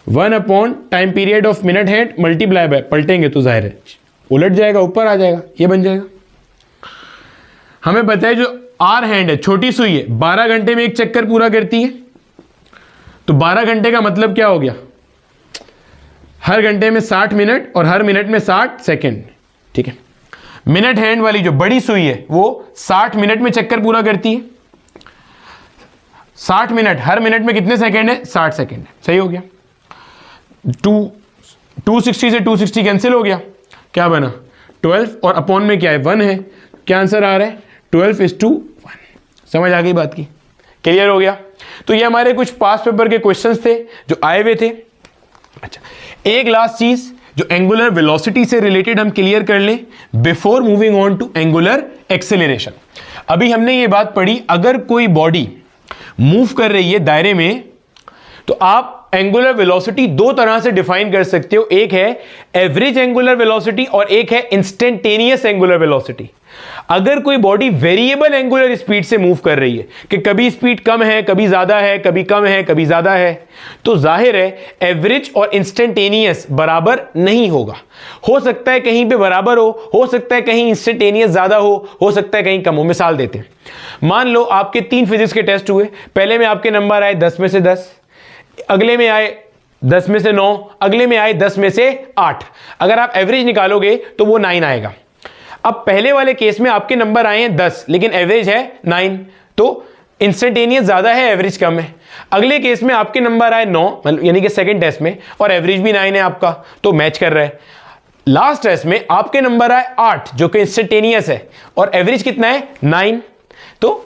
1 upon time period of minute hand multiply by, पलटेंगे तो जाहिर है उलट जाएगा, ऊपर आ जाएगा, ये बन जाएगा। हमें पता है जो आर हैंड है, छोटी सुई है, 12 घंटे में एक चक्कर पूरा करती है। तो 12 घंटे का मतलब क्या हो गया? हर घंटे में 60 मिनट और हर मिनट में 60 सेकंड। ठीक है, मिनट हैंड वाली जो बड़ी सुई है वो 60 मिनट में चक्कर पूरा करती है। 60 मिनट, हर मिनट में कितने सेकंड है? 60 सेकंड है। सही हो गया। 260 से 260 कैंसिल हो गया, क्या बना? 12 और अपॉन में क्या है? 1 है। क्या आंसर आ रहा है? 12:1। समझ आ गई बात की? क्लियर हो गया? तो ये हमारे कुछ पास पेपर के क्वेश्चंस थे जो आए हुए थे। अच्छा, एक लास्ट चीज जो एंगुलर वेलोसिटी से रिलेटेड हम क्लियर कर लें before moving on to angular acceleration. अभी हमने ये बात पढ़ी, अगर कोई बॉडी मूव कर रही है दायरे में तो आप एंगुलर वेलोसिटी 2 तरह से डिफाइन कर सकते हो। एक है एवरेज एंगुलर वेलोसिटी और एक है इंस्टेंटेनियस एंगुलर वेलोसिटी। अगर कोई बॉडी वेरिएबल एंगुलर स्पीड से मूव कर रही है कि कभी स्पीड कम है, कभी ज्यादा है, कभी कम है, कभी ज्यादा है, तो जाहिर है एवरेज और इंस्टेंटेनियस बराबर नहीं होगा। हो सकता है कहीं पे बराबर हो सकता है कहीं इंस्टेंटेनियस ज्यादा हो सकता है कहीं कम हो। मिसाल देते हैं, मान लो आपके 3 फिजिक्स के टेस्ट हुए, पहले में आपके नंबर आए 10 में से 10, अगले में आए 10 में से 9, अगले में आए 10 में से 8। अगर आप एवरेज निकालोगे तो वो 9 आएगा। अब पहले वाले केस में आपके नंबर आए हैं 10 लेकिन एवरेज है 9, तो इंस्टेंटेनियस ज्यादा है, एवरेज कम है। अगले केस में आपके नंबर आए 9, यानी कि सेकंड टेस्ट में, और एवरेज भी 9 है आपका, तो मैच कर रहा है। लास्ट टेस्ट में आपके नंबर आए 8 जो कि इंस्टेंटेनियस है और एवरेज कितना है? 9, तो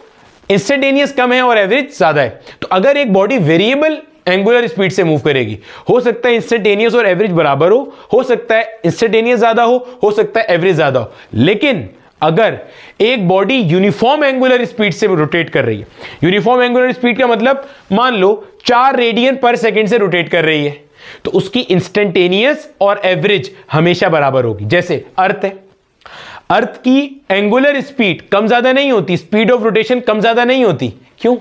इंस्टेंटेनियस कम है और एवरेज ज्यादा है। तो अगर एक बॉडी वेरिएबल एंगुलर स्पीड से मूव करेगी, हो सकता है इंस्टेंटेनियस और एवरेज बराबर हो सकता है इंस्टेंटेनियस ज्यादा हो सकता है एवरेज ज्यादा हो। लेकिन अगर एक बॉडी यूनिफॉर्म एंगुलर स्पीड से रोटेट कर रही है, यूनिफॉर्म एंगुलर स्पीड का मतलब मान लो 4 रेडियन पर सेकंड से रोटेट कर रही है, तो उसकी इंस्टेंटेनियस और एवरेज हमेशा बराबर होगी। जैसे अर्थ है, अर्थ की एंगुलर स्पीड कम ज्यादा नहीं होती, स्पीड ऑफ रोटेशन कम ज्यादा नहीं होती। क्यों?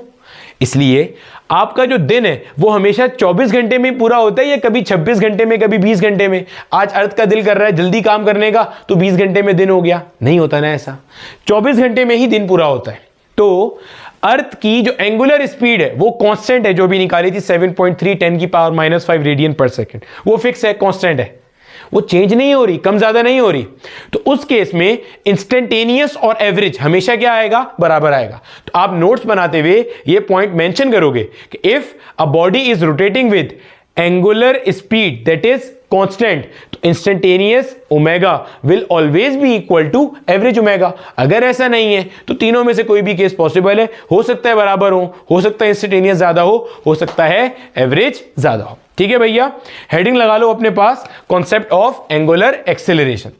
इसलिए आपका जो दिन है वो हमेशा 24 घंटे में पूरा होता है, या कभी 26 घंटे में, कभी 20 घंटे में। आज अर्थ का दिल कर रहा है जल्दी काम करने का तो 20 घंटे में दिन हो गया, नहीं होता ना ऐसा। 24 घंटे में ही दिन पूरा होता है। तो अर्थ की जो एंगुलर स्पीड है वो कांस्टेंट है, जो भी निकाली थी 7.3 10⁻⁻⁵ रेडियन पर सेकेंड, वो फिक्स है, कांस्टेंट है, वो चेंज नहीं हो रही, कम ज्यादा नहीं हो रही। तो उस केस में इंस्टेंटेनियस और एवरेज हमेशा क्या आएगा, बराबर आएगा। तो आप नोट्स बनाते हुए ये पॉइंट मेंशन करोगे कि if a body is rotating with angular speed that is constant, तो instantaneous omega will always be equal to average omega. अगर ऐसा नहीं है तो तीनों में से कोई भी केस पॉसिबल है, हो सकता है बराबर हो सकता है इंस्टेंटेनियस ज्यादा हो सकता है एवरेज ज्यादा हो। ठीक है भैया, हेडिंग लगा लो अपने पास, कॉन्सेप्ट ऑफ एंगुलर एक्सेलरेशन।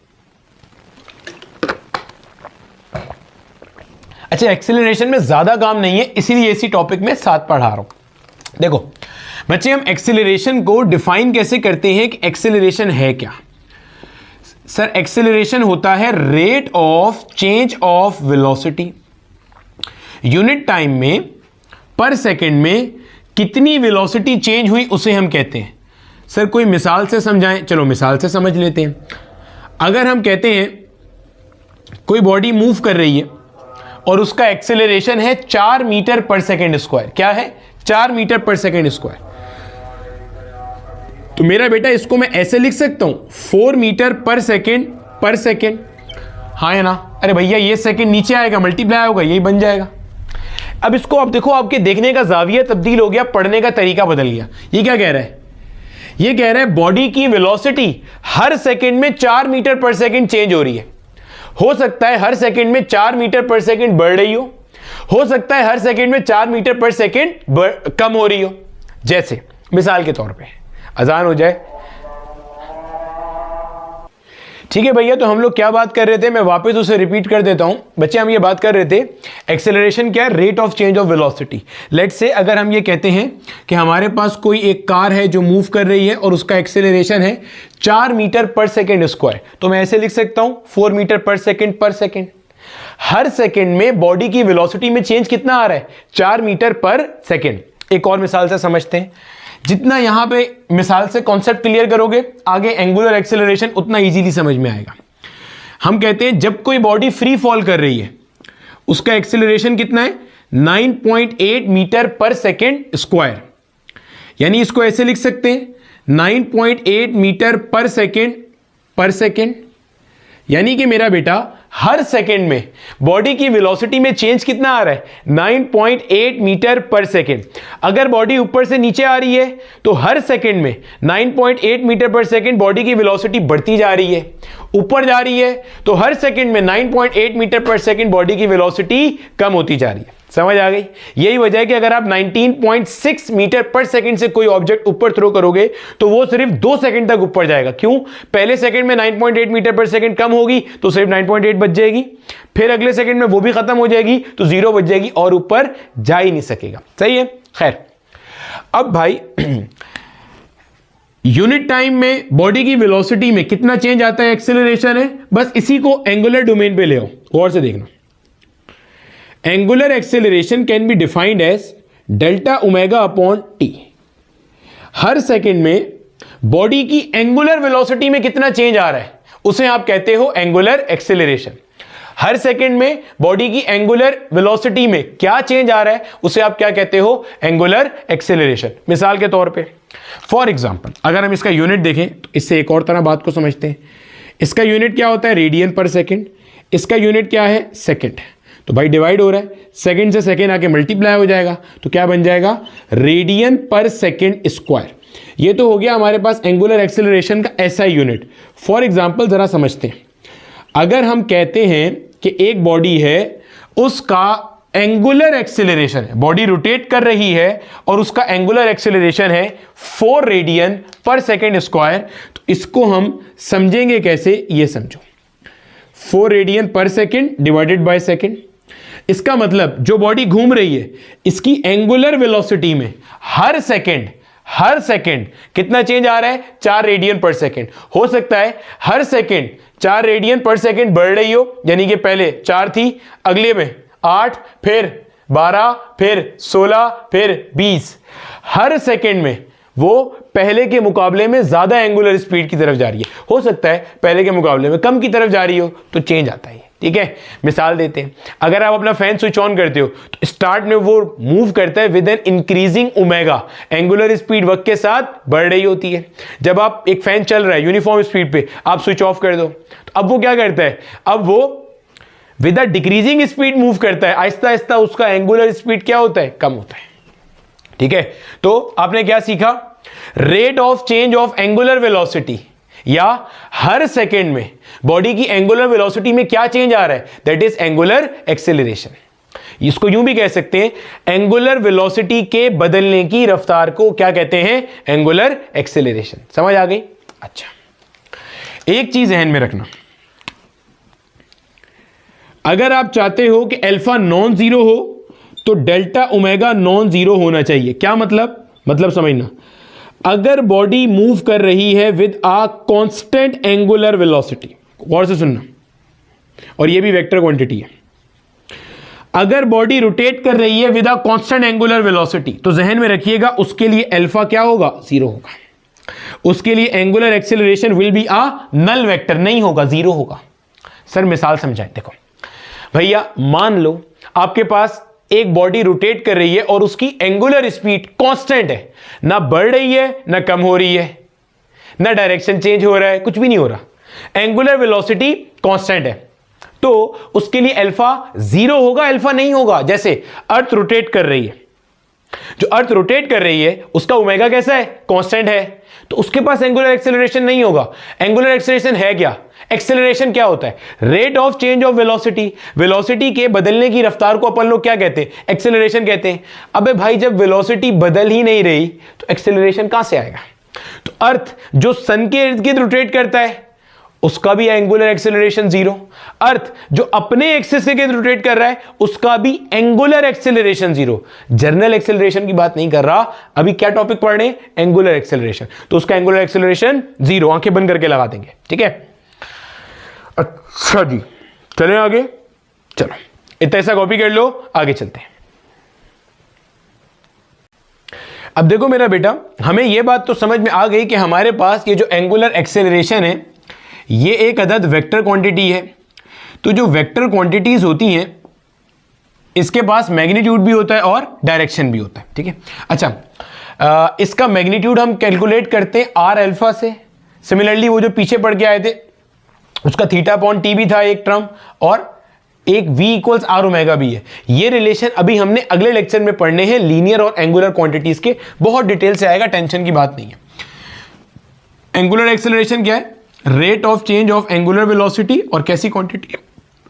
अच्छा, एक्सेलरेशन में ज्यादा काम नहीं है, इसीलिए इसी टॉपिक में साथ पढ़ा रहा हूं। देखो बच्चे, हम एक्सेलरेशन को डिफाइन कैसे करते हैं कि एक्सेलरेशन है क्या। सर, एक्सेलरेशन होता है rate of change of velocity, unit time में पर सेकंड में कितनी वेलोसिटी चेंज हुई उसे हम कहते हैं। सर कोई मिसाल से समझाएं, चलो मिसाल से समझ लेते हैं। अगर हम कहते हैं कोई बॉडी मूव कर रही है और उसका एक्सेलरेशन है 4 मीटर पर सेकेंड स्क्वायर, क्या है, 4 मीटर पर सेकेंड स्क्वायर, तो मेरा बेटा इसको मैं ऐसे लिख सकता हूं 4 मीटर पर सेकेंड, हाँ है ना। अरे भैया ये सेकेंड नीचे आएगा, मल्टीप्लाई होगा, यही बन जाएगा। अब इसको आप देखो, आपके देखने का जाविया तब्दील हो गया, पढ़ने का तरीका बदल गया। ये क्या कह रहा है, ये कह रहा है बॉडी की वेलोसिटी हर सेकंड में 4 मीटर पर सेकंड चेंज हो रही है। हो सकता है हर सेकंड में 4 मीटर पर सेकंड बढ़ रही हो सकता है हर सेकंड में 4 मीटर पर सेकंड कम हो रही हो। जैसे मिसाल के तौर पे अजान हो जाए, ठीक है भैया, तो हम लोग क्या बात कर रहे थे, मैं वापस उसे रिपीट कर देता हूं। बच्चे, हम ये बात कर रहे थे एक्सेलरेशन क्या है, rate of change of velocity. Let's say अगर हम ये कहते हैं कि हमारे पास कोई एक कार है जो मूव कर रही है और उसका एक्सेलरेशन है 4 मीटर पर सेकेंड स्क्वायर, तो मैं ऐसे लिख सकता हूं 4 मीटर पर सेकेंड। हर सेकेंड में बॉडी की वेलोसिटी में चेंज कितना आ रहा है, 4 मीटर पर सेकेंड। एक और मिसाल से समझते हैं, जितना यहां पे मिसाल से कॉन्सेप्ट क्लियर करोगे आगे एंगुलर एक्सेलरेशन उतना इजीली समझ में आएगा। हम कहते हैं जब कोई बॉडी फ्री फॉल कर रही है उसका एक्सेलरेशन कितना है, 9.8 मीटर पर सेकेंड स्क्वायर, यानी इसको ऐसे लिख सकते हैं 9.8 मीटर पर सेकेंड, यानी कि मेरा बेटा हर सेकेंड में बॉडी की वेलोसिटी में चेंज कितना आ रहा है, 9.8 मीटर पर सेकेंड। अगर बॉडी ऊपर से नीचे आ रही है तो हर सेकेंड में 9.8 मीटर पर सेकेंड बॉडी की वेलोसिटी बढ़ती जा रही है, ऊपर जा रही है तो हर सेकेंड में 9.8 मीटर पर सेकेंड बॉडी की वेलोसिटी कम होती जा रही है। समझ आ गई? यही वजह है कि अगर आप 19.6 मीटर पर सेकंड से कोई ऑब्जेक्ट ऊपर थ्रो करोगे तो वो सिर्फ 2 सेकंड तक ऊपर जाएगा। क्यों? पहले सेकंड में 9.8 मीटर पर सेकंड कम होगी तो सिर्फ 9.8 बच जाएगी, फिर अगले सेकंड में वो भी खत्म हो जाएगी तो 0 बच जाएगी और ऊपर जा ही नहीं सकेगा। सही है? खैर, अब भाई यूनिट टाइम में बॉडी की वेलोसिटी में कितना चेंज आता है, एक्सेलरेशन है, बस इसी को एंगुलर डोमेन पे ले आओ, गौर से देखना। Angular acceleration can be defined as delta omega upon T. हर सेकंड में बॉडी की एंगुलर वेलोसिटी में कितना चेंज आ रहा है उसे आप कहते हो एंगुलर एक्सेलरेशन। हर सेकंड में बॉडी की एंगुलर वेलोसिटी में क्या चेंज आ रहा है उसे आप क्या कहते हो, एंगुलर एक्सेलरेशन। मिसाल के तौर पे फॉर एग्जांपल अगर हम इसका यूनिट देखें तो इससे एक और तरह बात को समझते हैं। इसका यूनिट क्या होता है, रेडियन पर सेकंड, इसका यूनिट क्या है, सेकंड। तो भाई डिवाइड हो रहा है, सेकंड से सेकंड आके मल्टीप्लाई हो जाएगा तो क्या बन जाएगा, रेडियन पर सेकंड स्क्वायर। ये तो हो गया हमारे पास एंगुलर एक्सेलरेशन का ऐसा यूनिट। फॉर एग्जांपल जरा समझते हैं, अगर हम कहते हैं कि एक बॉडी है उसका एंगुलर एक्सेलरेशन है, बॉडी रोटेट कर रही है और उसका एंगुलर एक्सेलरेशन है 4 रेडियन पर सेकंड स्क्वायर, तो इसको हम समझेंगे कैसे, ये समझो। 4 रेडियन पर सेकंड डिवाइडेड बाय सेकंड, इसका मतलब जो बॉडी घूम रही है इसकी एंगुलर वेलोसिटी में हर सेकंड कितना चेंज आ रहा है, 4 रेडियन पर सेकंड। हो सकता है हर सेकंड 4 रेडियन पर सेकंड बढ़ रही हो, यानी कि पहले 4 थी, अगले में 8, फिर 12, फिर 16, फिर 20। हर सेकंड में वो पहले के मुकाबले में ज्यादा एंगुलर स्पीड की तरफ जा रही है। हो सकता है पहले के मुकाबले में कम की तरफ जा रही हो तो चेंज आता है। ठीक है, मिसाल देते हैं, अगर आप अपना फैन स्विच ऑन करते हो तो स्टार्ट में वो मूव करता है with an increasing omega, angular speed वक्त के साथ बढ़ रही होती है। जब आप एक फैन चल रहा है यूनिफॉर्म स्पीड पे, आप स्विच ऑफ कर दो तो अब वो क्या करता है, अब वो with a decreasing speed move करता है, आहिस्ता आहिस्ता उसका एंगुलर स्पीड क्या होता है, कम होता है। ठीक है, तो आपने क्या सीखा, rate of change of angular velocity, या हर सेकेंड में बॉडी की एंगुलर वेलोसिटी में क्या चेंज आ रहा है, दैट इज एंगुलर एक्सेलरेशन। इसको यूं भी कह सकते हैं, एंगुलर वेलोसिटी के बदलने की रफ्तार को क्या कहते हैं, एंगुलर एक्सेलरेशन। समझ आ गई? अच्छा, एक चीज ध्यान में रखना, अगर आप चाहते हो कि अल्फा नॉन जीरो हो तो डेल्टा ओमेगा नॉन जीरो होना चाहिए। क्या मतलब समझना, अगर बॉडी मूव कर रही है with a constant angular velocity, गौर से सुनना, और ये भी वेक्टर क्वांटिटी है, अगर बॉडी रोटेट कर रही है with a constant angular velocity तो जहन में रखिएगा उसके लिए अल्फा क्या होगा, जीरो होगा। उसके लिए angular acceleration will be a null vector, नहीं होगा, जीरो होगा। सर मिसाल समझाएं, देखो भैया, मान लो आपके पास एक बॉडी रोटेट कर रही है और उसकी एंगुलर स्पीड कांस्टेंट है, ना बढ़ रही है ना कम हो रही है, ना डायरेक्शन चेंज हो रहा है, कुछ भी नहीं हो रहा, एंगुलर वेलोसिटी कांस्टेंट है, तो उसके लिए अल्फा जीरो होगा, अल्फा नहीं होगा। जैसे अर्थ रोटेट कर रही है, जो अर्थ रोटेट कर रही है उसका ओमेगा कैसा है, कांस्टेंट है, तो उसके पास एंगुलर एक्सेलरेशन नहीं होगा। एंगुलर एक्सेलरेशन है क्या, एक्सेलरेशन क्या होता है, rate of change of velocity, velocity के बदलने की रफ्तार को अपन लोग क्या कहते हैं, एक्सेलरेशन कहते हैं। अबे भाई, जब वेलोसिटी बदल ही नहीं रही तो एक्सेलरेशन कहां से आएगा। तो अर्थ जो सन के इर्द गिर्द रोटेट करता है उसका भी एंगुलर एक्सेलरेशन जीरो, अर्थ जो अपने एक्सिस के गिर्द रोटेट कर रहा है उसका भी angular acceleration zero. Journal acceleration की बात नहीं कर रहा, अभी क्या टॉपिक पढ़ रहे हैं, एंगुलर एक्सेलरेशन, तो उसका एंगुलर एक्सेलरेशन जीरो, आंखें बंद करके लगा देंगे। ठीक है, अच्छा जी, चलें आगे, चलो इतना ऐसा कॉपी कर लो, आगे चलते हैं। अब देखो मेरा बेटा, हमें यह बात तो समझ में आ गई कि हमारे पास ये जो एंगुलर एक्सेलरेशन है ये एक अदद वेक्टर क्वांटिटी है। तो जो वेक्टर क्वांटिटीज होती हैं इसके पास मैग्नीट्यूड भी होता है और डायरेक्शन भी होता है। ठीक है, अच्छा, इसका मैग्नीट्यूड हम कैलकुलेट करते हैं आर अल्फा से। सिमिलरली वो जो पीछे पढ़ के आए थे उसका थीटा अपॉन टी भी था एक टर्म, और एक v इक्वल्स आर ओमेगा भी है। ये रिलेशन अभी हमने अगले लेक्चर में पढ़ने हैं, लीनियर और एंगुलर क्वांटिटीज के, बहुत डिटेल से आएगा, टेंशन की बात नहीं है। एंगुलर एक्सेलरेशन क्या है, rate of change of angular velocity, और कैसी क्वांटिटी,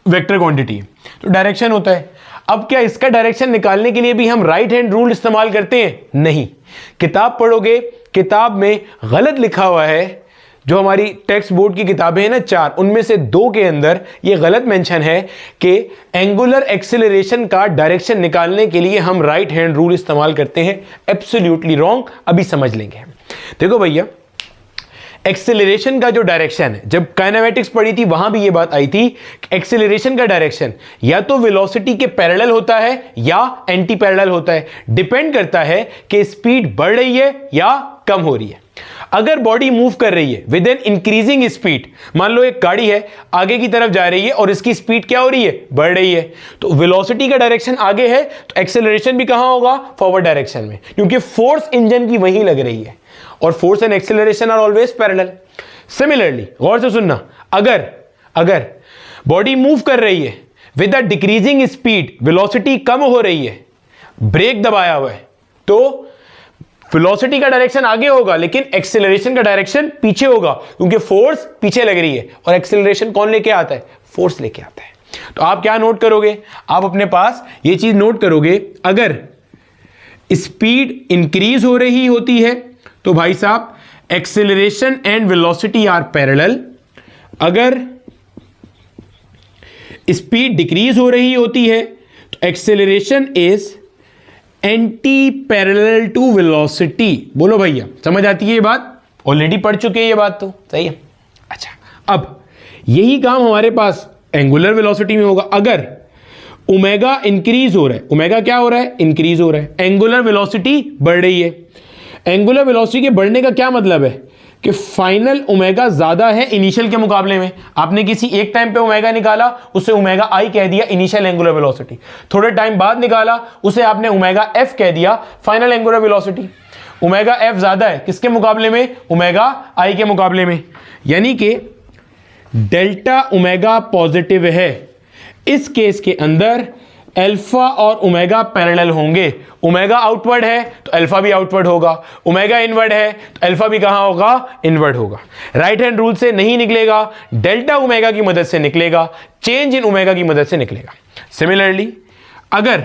वेक्टर क्वांटिटी है, तो डायरेक्शन होता है। अब क्या इसका डायरेक्शन निकालने के लिए भी हम राइट हैंड रूल इस्तेमाल करते हैं, नहीं। किताब पढ़ोगे, किताब में गलत लिखा हुआ है, जो हमारी टेक्स्ट बोर्ड की किताबें हैं ना 4, उनमें से 2 के अंदर ये गलत मेंशन है कि एंगुलर एक्सेलरेशन का डायरेक्शन निकालने के लिए हम राइट हैंड रूल इस्तेमाल करते हैं। एब्सोल्युटली रॉन्ग, अभी समझ लेंगे। देखो भैया, एक्सेलरेशन का जो डायरेक्शन है, जब काइनेमेटिक्स पढ़ी थी वहां भी ये बात आई थी, एक्सेलरेशन का डायरेक्शन या तो वेलोसिटी के पैरेलल होता है या एंटी पैरेलल होता है, डिपेंड करता है कि स्पीड बढ़ रही है या कम हो रही है। अगर बॉडी मूव कर रही है विद एन इंक्रीजिंग स्पीड, मान लो एक गाड़ी है आगे की तरफ जा रही है और इसकी स्पीड क्या हो रही है, बढ़ रही है, तो वेलोसिटी का डायरेक्शन आगे है तो एक्सेलरेशन भी कहां होगा, फॉरवर्ड डायरेक्शन में, क्योंकि फोर्स इंजन की वहीं लग रही है और force and acceleration are always parallel. Similarly गौर से सुनना, अगर बॉडी मूव कर रही है with a decreasing speed, velocity कम हो रही है, ब्रेक दबाया हुआ है, तो वेलोसिटी का डायरेक्शन आगे होगा लेकिन एक्सेलरेशन का डायरेक्शन पीछे होगा, क्योंकि फोर्स पीछे लग रही है और एक्सेलरेशन कौन लेके आता है, फोर्स लेके आता है। तो आप क्या नोट करोगे, आप अपने पास ये चीज नोट करोगे, अगर स्पीड इंक्रीज हो रही होती है तो भाई साहब acceleration and velocity are parallel, अगर स्पीड डिक्रीज हो रही होती है तो acceleration is anti parallel to velocity. बोलो भैया, समझ आती है ये बात, ऑलरेडी पढ़ चुके हैं ये बात, तो सही है। अच्छा, अब यही काम हमारे पास एंगुलर वेलोसिटी में होगा। अगर ओमेगा इंक्रीज हो रहा है, ओमेगा क्या हो रहा है, इंक्रीज हो रहा है, एंगुलर वेलोसिटी बढ़ रही है। एंगुलर वेलोसिटी के बढ़ने का क्या मतलब है कि फाइनल ओमेगा ज्यादा है इनिशियल के मुकाबले में। आपने किसी एक टाइम पे ओमेगा निकाला, उसे ओमेगा आई कह दिया, इनिशियल एंगुलर वेलोसिटी। थोड़े टाइम बाद निकाला, उसे आपने ओमेगा एफ कह दिया, final angular velocity. Omega F ज्यादा है किसके मुकाबले में? ओमेगा आई के मुकाबले में। यानी कि डेल्टा ओमेगा पॉजिटिव है। इस केस के अंदर अल्फा और ओमेगा पैरेलल होंगे। ओमेगा आउटवर्ड है तो अल्फा भी आउटवर्ड होगा, ओमेगा इनवर्ड है तो अल्फा भी कहां होगा? इनवर्ड होगा। राइट हैंड रूल से नहीं निकलेगा, डेल्टा ओमेगा की मदद से निकलेगा, चेंज इन ओमेगा की मदद से निकलेगा। सिमिलरली अगर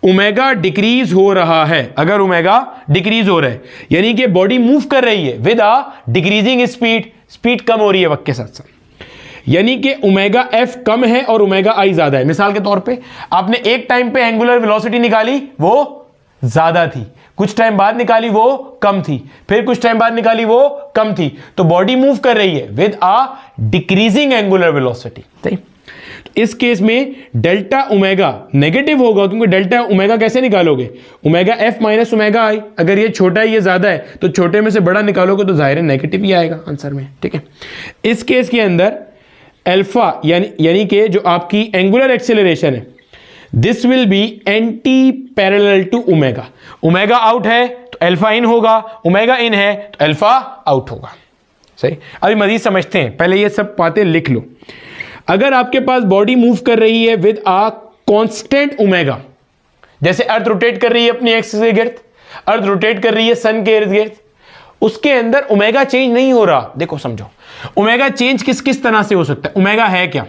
ओमेगा डिक्रीज हो रहा है, अगर ओमेगा डिक्रीज हो रहा है यानी कि बॉडी मूव कर रही है with a decreasing speed, speed कम हो रही है वक्त के साथ साथ, यानी कि ओमेगा एफ कम है और ओमेगा आई ज्यादा है। मिसाल के तौर पे आपने एक टाइम पे एंगुलर वेलोसिटी निकाली, वो ज्यादा थी, कुछ टाइम बाद निकाली वो कम थी, फिर कुछ टाइम बाद निकाली वो कम थी, तो बॉडी मूव कर रही है with a decreasing angular velocity. सही। तो इस केस में डेल्टा ओमेगा नेगेटिव होगा, क्योंकि डेल्टा ओमेगा कैसे निकालोगे? ओमेगा एफ माइनस ओमेगा आई। अगर ये छोटा है ये ज्यादा है तो छोटे में से बड़ा निकालोगे तो जाहिर है नेगेटिव ही आएगा आंसर में। ठीक है। इस केस के अंदर अल्फा यानी कि जो आपकी एंगुलर एक्सेलरेशन है, this will be anti parallel to omega. Omega out है तो अल्फा इन होगा, ओमेगा इन है तो अल्फा आउट होगा। सही। अभी मजीद समझते हैं, पहले ये सब बातें लिख लो। अगर आपके पास बॉडी मूव कर रही है विद आ कांस्टेंट ओमेगा, जैसे अर्थ रोटेट कर रही है अपनी एक्सिस के गिर्द, अर्थ रोटेट कर रही है सन के इर्द गिर्द, उसके अंदर ओमेगा चेंज नहीं हो रहा। देखो समझो, ओमेगा चेंज किस किस तरह से हो सकता है? ओमेगा है क्या?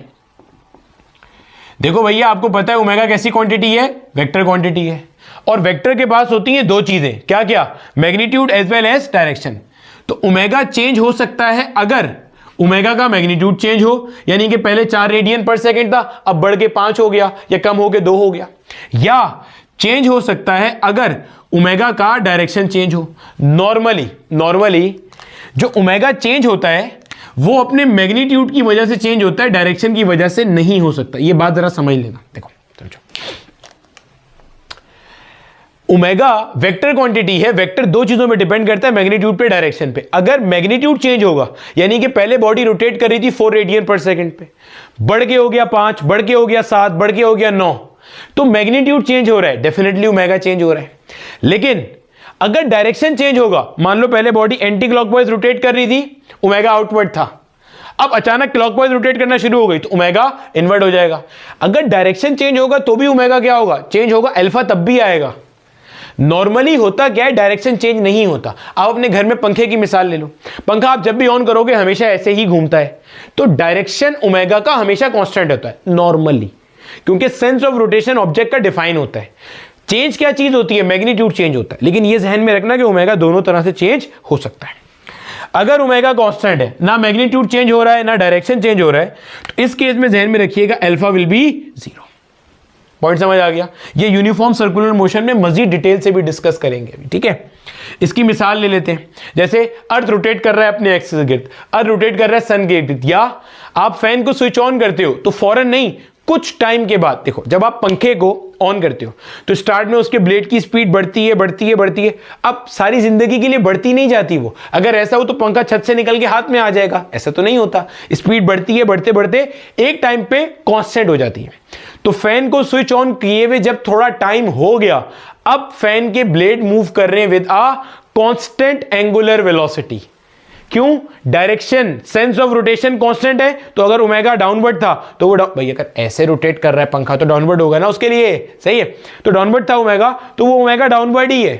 देखो भैया, आपको पता है ओमेगा कैसी क्वांटिटी है? वेक्टर क्वांटिटी है। और वेक्टर के पास होती हैं दो चीजें, क्या क्या? Magnitude as well as direction. तो ओमेगा चेंज हो सकता है अगर ओमेगा का मैग्नीट्यूड चेंज हो, यानी कि पहले 4 रेडियन पर सेकंड था, अब बढ़ के 5 हो गया, या कम हो के 2 हो गया। या चेंज हो सकता है अगर ओमेगा का डायरेक्शन चेंज हो। नॉर्मली जो ओमेगा चेंज होता है वो अपने मैग्नीट्यूड की वजह से चेंज होता है, डायरेक्शन की वजह से नहीं हो सकता। ये बात जरा समझ लेना। देखो समझो, ओमेगा वेक्टर क्वांटिटी है। वेक्टर दो चीजों में डिपेंड करता है, मैग्नीट्यूड पे, डायरेक्शन पे। अगर मैग्नीट्यूड चेंज होगा, यानी कि पहले बॉडी रोटेट कर रही थी 4 रेडियन पर सेकंड पे, बढ़ के हो गया 5, बढ़ के हो गया 7, बढ़ के हो गया 9, तो मैग्नीट्यूड चेंज हो रहा है, डेफिनेटली ओमेगा चेंज हो रहा है। लेकिन अगर डायरेक्शन चेंज होगा, मान लो पहले बॉडी एंटी क्लॉकवाइज रोटेट कर रही थी, ओमेगा आउटवर्ड था, अब अचानक क्लॉकवाइज रोटेट करना शुरू हो गई तो ओमेगा इनवर्ड हो जाएगा। अगर डायरेक्शन चेंज होगा तो भी ओमेगा क्या होगा? चेंज होगा, अल्फा तब भी आएगा। नॉर्मली होता क्या है? डायरेक्शन चेंज नहीं होता। आप अपने घर में पंखे की मिसाल ले लो, पंखा आप जब भी ऑन करोगे हमेशा ऐसे ही घूमता है, तो डायरेक्शन ओमेगा का हमेशा कांस्टेंट होता है नॉर्मली, क्योंकि सेंस ऑफ रोटेशन ऑब्जेक्ट का डिफाइन होता है। चेंज क्या चीज होती है? मैग्नीट्यूड चेंज होता है। लेकिन यह जहन में रखना कि ओमेगा दोनों तरह से चेंज हो सकता है। अगर ओमेगा कांस्टेंट है, ना मैग्नीट्यूड चेंज हो रहा है ना डायरेक्शन चेंज हो रहा है, तो इस केस में जहन में रखिएगा अल्फा विल बी 0। पॉइंट समझ आ गया? ये यूनिफॉर्म सर्कुलर मोशन में मजीद डिटेल से भी डिस्कस करेंगे अभी। ठीक है, इसकी मिसाल ले लेते हैं। जैसे अर्थ रोटेट कर रहा है अपने एक्सिस के गिर्द, अर्थ रोटेट कर रहा है सन के गिर्द, या आप फैन को स्विच ऑन करते हो तो फौरन नहीं, कुछ टाइम के बाद, देखो जब आप पंखे को ऑन करते हो तो स्टार्ट में उसके ब्लेड की स्पीड बढ़ती है। अब सारी जिंदगी के लिए बढ़ती नहीं जाती वो। अगर ऐसा हो तो पंखा छत से निकल के हाथ में आ जाएगा, ऐसा तो नहीं होता। स्पीड बढ़ती है, बढ़ते एक टाइम पे कांस्टेंट हो जाती है। तो फैन को स्विच ऑन किए हुए जब थोड़ा टाइम हो गया, अब फैन के ब्लेड मूव कर रहे हैं with a constant angular velocity. क्यों? Direction, sense of rotation constant है। तो अगर ओमेगा डाउनवर्ड था तो वो भाई अगर ऐसे रोटेट कर रहा है पंखा तो डाउनवर्ड होगा ना उसके लिए, सही है? तो डाउनवर्ड था ओमेगा, तो वो ओमेगा डाउनवर्ड ही है।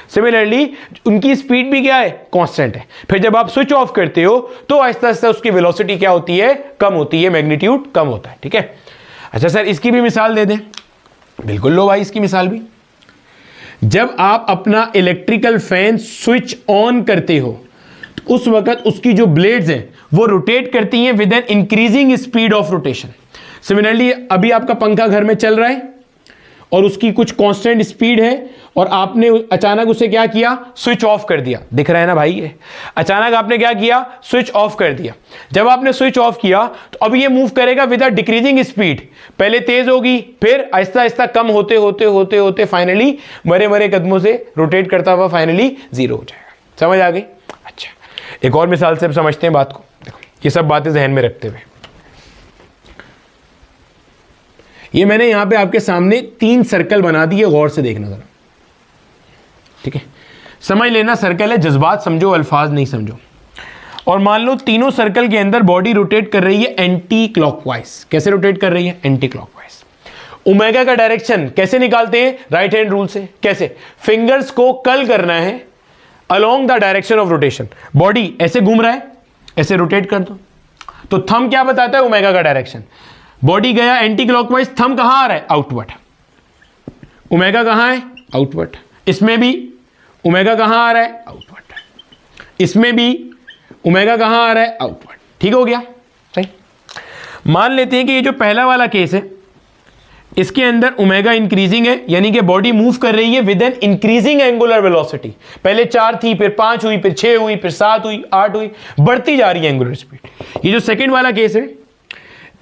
सिमिलरली उनकी स्पीड भी क्या है? कांस्टेंट है। फिर जब आप स्विच ऑफ करते हो तो आहिस्ता आहिस्ता उसकी वेलोसिटी क्या होती है? कम होती है, मैग्नीट्यूड कम होता है। ठीक है, अच्छा सर इसकी भी मिसाल दे दें। बिल्कुल लो भाई, इसकी मिसाल भी। जब आप अपना इलेक्ट्रिकल फैन स्विच ऑन करते हो उस वक्त उसकी जो ब्लेड्स हैं वो रोटेट करती हैं with an increasing speed of rotation. Similarly अभी आपका पंखा घर में चल रहा है और उसकी कुछ कांस्टेंट स्पीड है, और आपने अचानक उसे क्या किया? स्विच ऑफ कर दिया। दिख रहा है ना भाई ये? अचानक आपने क्या किया? स्विच ऑफ कर दिया। जब आपने स्विच ऑफ किया तो अब ये मूव करेगा विद अ डिक्रीजिंग स्पीड। पहले तेज होगी, फिर आहिस्ता आहिस्ता कम होते फाइनली मरे कदमों से रोटेट करता हुआ फाइनली 0 हो जाएगा। समझ आ गई? अच्छा, एक और मिसाल से अब समझते हैं बात को। देखो ये सब बातें जहन में रखते हुए, ये मैंने यहां पे आपके सामने 3 सर्कल बना दिए, गौर से देखना जरा, ठीक है। समझ लेना सर्कल है, जज्बात समझो, अल्फाज नहीं समझो। और मान लो तीनों सर्कल के अंदर बॉडी रोटेट कर रही है एंटी क्लॉकवाइज। कैसे रोटेट कर रही है? Anti clockwise. ओमेगा का डायरेक्शन कैसे निकालते हैं? राइट हैंड रूल से। कैसे? फिंगर्स को कर्ल करना है along the direction of rotation. Body ऐसे घूम रहा है, ऐसे रोटेट कर दो, तो थंब क्या बताता है? ओमेगा का डायरेक्शन। बॉडी गया एंटी क्लॉकवाइज, थंब कहां आ रहा है? आउटवर्ड। ओमेगा कहां है? आउटवर्ड। इसमें भी ओमेगा कहां आ रहा है? आउटवर्ड। इसमें भी ओमेगा कहां आ रहा है? आउटवर्ड। ठीक हो गया? सही। मान लेते हैं कि ये जो पहला वाला केस है, इसके अंदर ओमेगा इंक्रीजिंग है, यानी कि बॉडी मूव कर रही है with an increasing angular velocity. पहले 4 थी, फिर 5 हुई, फिर 6 हुई, फिर 7 हुई, 8 हुई, बढ़ती जा रही है एंगुलर स्पीड। ये जो सेकंड वाला केस है,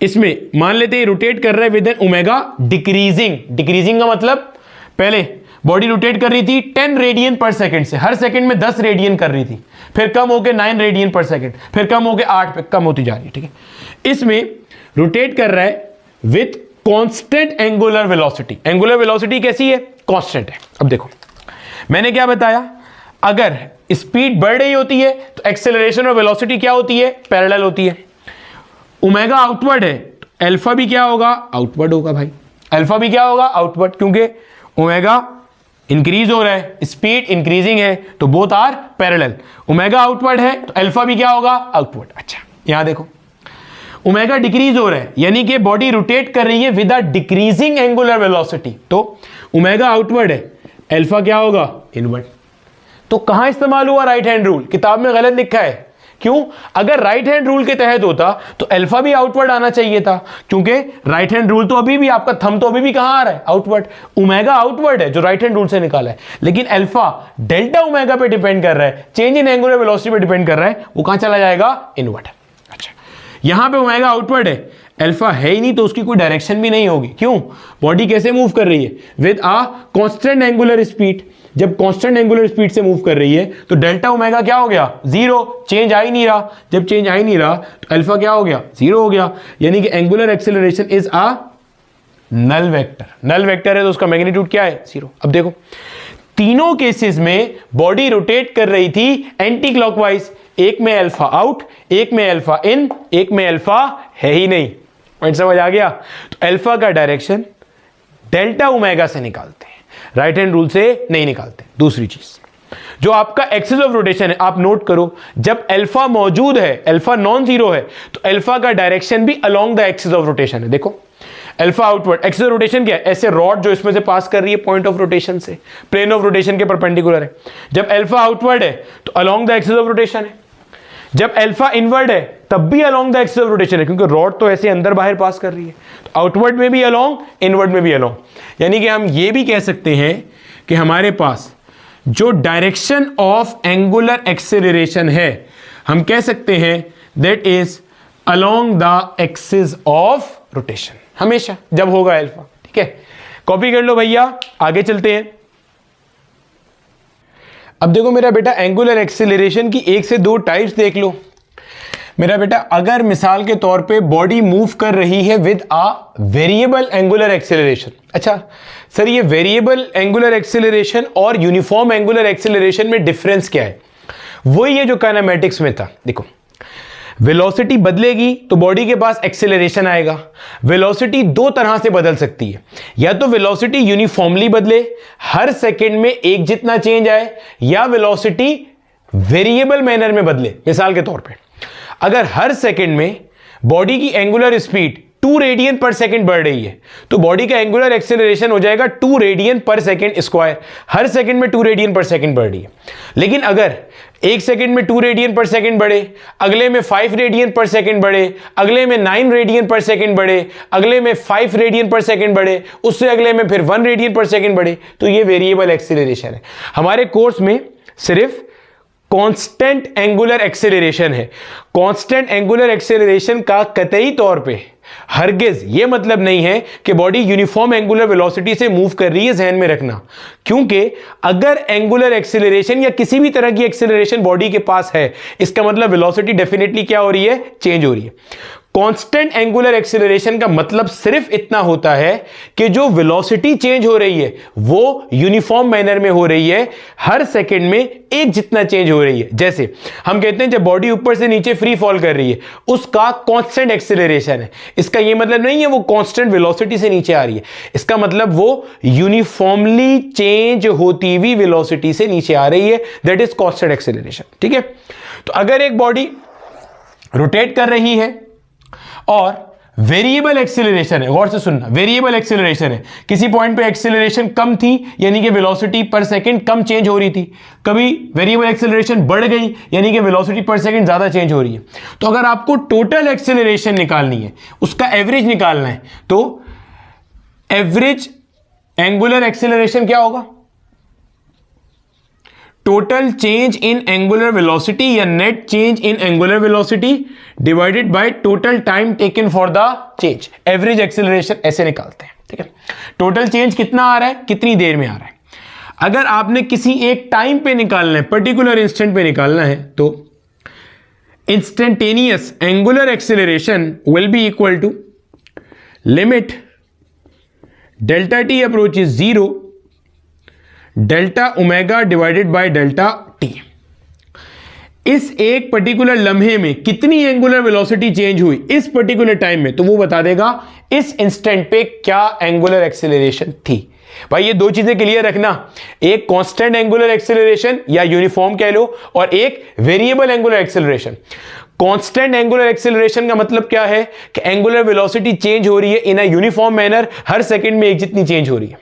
इसमें मान लेते हैं रोटेट कर रहा है with an omega decreasing. Decreasing का मतलब पहले बॉडी रोटेट कर रही थी 10 रेडियन पर सेकंड से, हर सेकंड में 10 रेडियन कर रही थी, फिर कम होकर 9 रेडियन पर सेकंड, फिर कम होकर 8 पे कम होती जा रही है, ठीक है। इसमें रोटेट कर रहा है with constant angular velocity. Angular velocity कैसी है? कांस्टेंट है। अब देखो मैंने क्या बताया, अगर स्पीड बढ़ रही होती है तो एक्सेलरेशन और वेलोसिटी क्या होती है? पैरेलल होती है। ओमेगा आउटवर्ड है तो अल्फा भी क्या होगा? आउटवर्ड होगा भाई। अल्फा भी क्या होगा? आउटवर्ड, क्योंकि ओमेगा इंक्रीज हो रहा है, स्पीड इंक्रीजिंग है, तो both are parallel. Omega outward है तो अल्फा भी क्या होगा? आउटवर्ड। अच्छा यहां देखो ओमेगा डिक्रीज हो रहा है, यानी कि बॉडी रोटेट कर रही है with a decreasing angular velocity, तो ओमेगा आउटवर्ड है, अल्फा क्या होगा? इनवर्ड। तो कहां इस्तेमाल हुआ राइट हैंड रूल? किताब में गलत लिखा है। क्यों? अगर राइट हैंड रूल के तहत होता तो अल्फा भी आउटवर्ड आना चाहिए था, क्योंकि राइट हैंड रूल तो अभी भी आपका थंब तो अभी भी कहां आ रहा है? आउटवर्ड। ओमेगा आउटवर्ड है जो राइट हैंड रूल से निकाला है, लेकिन अल्फा डेल्टा ओमेगा पे डिपेंड कर रहा है, चेंज इन एंगुलर वेलोसिटी पे डिपेंड कर रहा है, वो कहां चला जाएगा? इनवर्ड। अच्छा यहां पे ओमेगा आउटवर्ड है, अल्फा है ही नहीं, तो उसकी कोई डायरेक्शन भी नहीं होगी। क्यों? बॉडी कैसे मूव कर रही है? With a constant angular speed. जब कांस्टेंट एंगुलर स्पीड से मूव कर रही है तो डेल्टा ओमेगा क्या हो गया? 0, चेंज आ ही नहीं रहा। जब चेंज आ ही नहीं रहा तो अल्फा क्या हो गया? 0 हो गया, यानी कि angular acceleration is a null vector. Null vector है तो उसका मैग्नीट्यूड क्या है? 0। अब देखो तीनों केसेस में बॉडी रोटेट कर रही थी एंटी क्लॉकवाइज। एक में अल्फा आउट, एक में अल्फा इन, एक में अल्फा है ही नहीं। पॉइंट समझ आ गया? तो अल्फा का डायरेक्शन डेल्टा ओमेगा से निकालते हैं, राइट हैंड रूल से नहीं निकालते। दूसरी चीज जो आपका एक्सिस ऑफ रोटेशन है, आप नोट करो, जब अल्फा मौजूद है, अल्फा नॉन जीरो है, तो अल्फा का डायरेक्शन भी along the axis of rotation है। देखो alpha outward, axis of rotation क्या है? ऐसे रॉड जो इसमें से पास कर रही है पॉइंट ऑफ रोटेशन से, प्लेन ऑफ रोटेशन के परपेंडिकुलर है। जब अल्फा आउटवर्ड है तो along the axis of rotation है। जब अल्फा इनवर्ड है तब भी along the axis of rotation है, क्योंकि रॉड तो ऐसे अंदर बाहर पास कर रही है, तो आउटवर्ड में भी अलोंग, इनवर्ड में भी अलोंग। यानी कि हम ये भी कह सकते हैं कि हमारे पास जो डायरेक्शन ऑफ एंगुलर एक्सेलरेशन है, हम कह सकते हैं that is along the axis of rotation, हमेशा जब होगा अल्फा। ठीक है, कॉपी कर लो भैया, आगे चलते हैं। अब देखो मेरा बेटा, एंगुलर एक्सेलरेशन की 1 से 2 टाइप्स देख लो मेरा बेटा। अगर मिसाल के तौर पे बॉडी मूव कर रही है with a variable angular acceleration. अच्छा सर, ये वेरिएबल एंगुलर एक्सेलरेशन और यूनिफॉर्म एंगुलर एक्सेलरेशन में डिफरेंस क्या है? वही है जो काइनेमैटिक्स में था। देखो वेलोसिटी बदलेगी तो बॉडी के पास एक्सेलरेशन आएगा। वेलोसिटी 2 तरह से बदल सकती है, या तो वेलोसिटी यूनिफॉर्मली बदले, हर सेकंड में एक जितना चेंज आए, या वेलोसिटी वेरिएबल मैनर में बदले। मिसाल के तौर पे अगर हर सेकंड में बॉडी की एंगुलर स्पीड 2 रेडियन पर सेकंड बढ़ रही है तो बॉडी का एंगुलर एक्सेलरेशन हो जाएगा 2 रेडियन पर सेकंड स्क्वायर। हर सेकंड में 2 रेडियन पर सेकंड बढ़ रही है। लेकिन अगर एक सेकंड में 2 रेडियन पर सेकंड बढ़े, अगले में 5 रेडियन पर सेकंड बढ़े, अगले में 9 रेडियन पर सेकंड बढ़े, अगले में 5 रेडियन पर सेकंड बढ़े, उससे अगले में फिर 1 रेडियन पर सेकंड बढ़े, तो ये वेरिएबल एक्सेलरेशन है। हमारे कोर्स में सिर्फ कांस्टेंट एंगुलर एक्सेलरेशन है। कांस्टेंट एंगुलर एक्सेलरेशन का कतई तौर पे हरगिज ये मतलब नहीं है कि बॉडी यूनिफॉर्म एंगुलर वेलोसिटी से मूव कर रही है, ध्यान में रखना। क्योंकि अगर एंगुलर एक्सीलरेशन या किसी भी तरह की एक्सीलरेशन बॉडी के पास है, इसका मतलब वेलोसिटी डेफिनेटली क्या हो रही है, चेंज हो रही है। कांस्टेंट एंगुलर एक्सीलरेशन का मतलब सिर्फ इतना होता है कि जो वेलोसिटी चेंज हो रही है वो यूनिफॉर्म मैनर में हो रही है, हर सेकंड में एक जितना चेंज हो रही है। जैसे हम कहते हैं जब बॉडी ऊपर से नीचे फ्री फॉल कर रही है, उसका कांस्टेंट एक्सीलरेशन है। इसका यह मतलब नहीं है वो कांस्टेंट वेलोसिटी से नीचे आ रही है, इसका मतलब वो यूनिफॉर्मली चेंज होती हुई वेलोसिटी से नीचे आ रही है, दैट इज कांस्टेंट एक्सीलरेशन। ठीक है, तो अगर एक बॉडी रोटेट कर रही है और वेरिएबल एक्सीलरेशन है, गौर से सुनना, वेरिएबल एक्सीलरेशन है, किसी पॉइंट पे एक्सीलरेशन कम थी यानी कि वेलोसिटी पर सेकंड कम चेंज हो रही थी, कभी वेरिएबल एक्सीलरेशन बढ़ गई यानी कि वेलोसिटी पर सेकंड ज्यादा चेंज हो रही है। तो अगर आपको टोटल एक्सीलरेशन निकालनी है, उसका एवरेज निकालना है, तो एवरेज एंगुलर एक्सीलरेशन क्या होगा, total change in angular velocity या net change in angular velocity divided by total time taken for the change, average acceleration ऐसे निकालते हैं। ठीक है, टोटल चेंज कितना आ रहा है, कितनी देर में आ रहा है। अगर आपने किसी एक टाइम पे निकालना है, पर्टिकुलर इंस्टेंट पे निकालना है, तो instantaneous angular acceleration will be equal to limit delta T approaches 0 delta omega divided by delta t. इस एक पर्टिकुलर लम्हे में कितनी एंगुलर वेलोसिटी चेंज हुई इस पर्टिकुलर टाइम में, तो वो बता देगा इस इंस्टेंट पे क्या एंगुलर एक्सीलरेशन थी। भाई ये दो चीजें क्लियर रखना, एक कांस्टेंट एंगुलर एक्सीलरेशन या यूनिफॉर्म कह लो, और एक variable angular acceleration. Constant angular acceleration का मतलब क्या है कि एंगुलर वेलोसिटी चेंज हो रही है इन अ यूनिफॉर्म मैनर, हर सेकंड में एक जितनी चेंज हो रही है।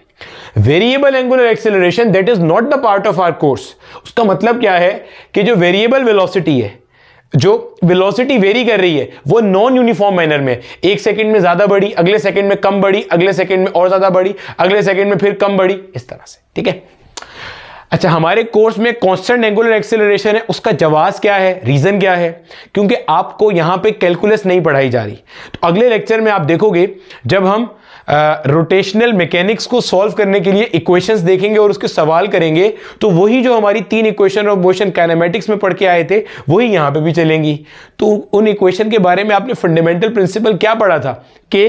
Variable angular acceleration that is not the part of our course. उसका मतलब क्या है कि जो वेरिएबल वेलोसिटी है, जो वेलोसिटी वेरी कर रही है, वो नॉन यूनिफॉर्म मैनर में, एक सेकंड में ज्यादा बढ़ी, अगले सेकंड में कम बढ़ी, अगले सेकंड में और ज्यादा बढ़ी, अगले सेकंड में फिर कम बढ़ी, इस तरह से। ठीक है, अच्छा हमारे कोर्स में कांस्टेंट एंगुलर एक्सीलरेशन है, उसका जवाब क्या है, रीजन क्या है, क्योंकि आपको यहां पे कैलकुलस नहीं पढ़ाई जा रही। तो अगले लेक्चर में आप देखोगे जब हम रोटेशनल मैकेनिक्स को सॉल्व करने के लिए इक्वेशंस देखेंगे और उसके सवाल करेंगे, तो वही जो हमारी 3 इक्वेशन ऑफ मोशन काइनेमेटिक्स में पढ़ के आए थे वही यहां पे भी चलेंगी। तो उन इक्वेशन के बारे में आपने फंडामेंटल प्रिंसिपल क्या पढ़ा था कि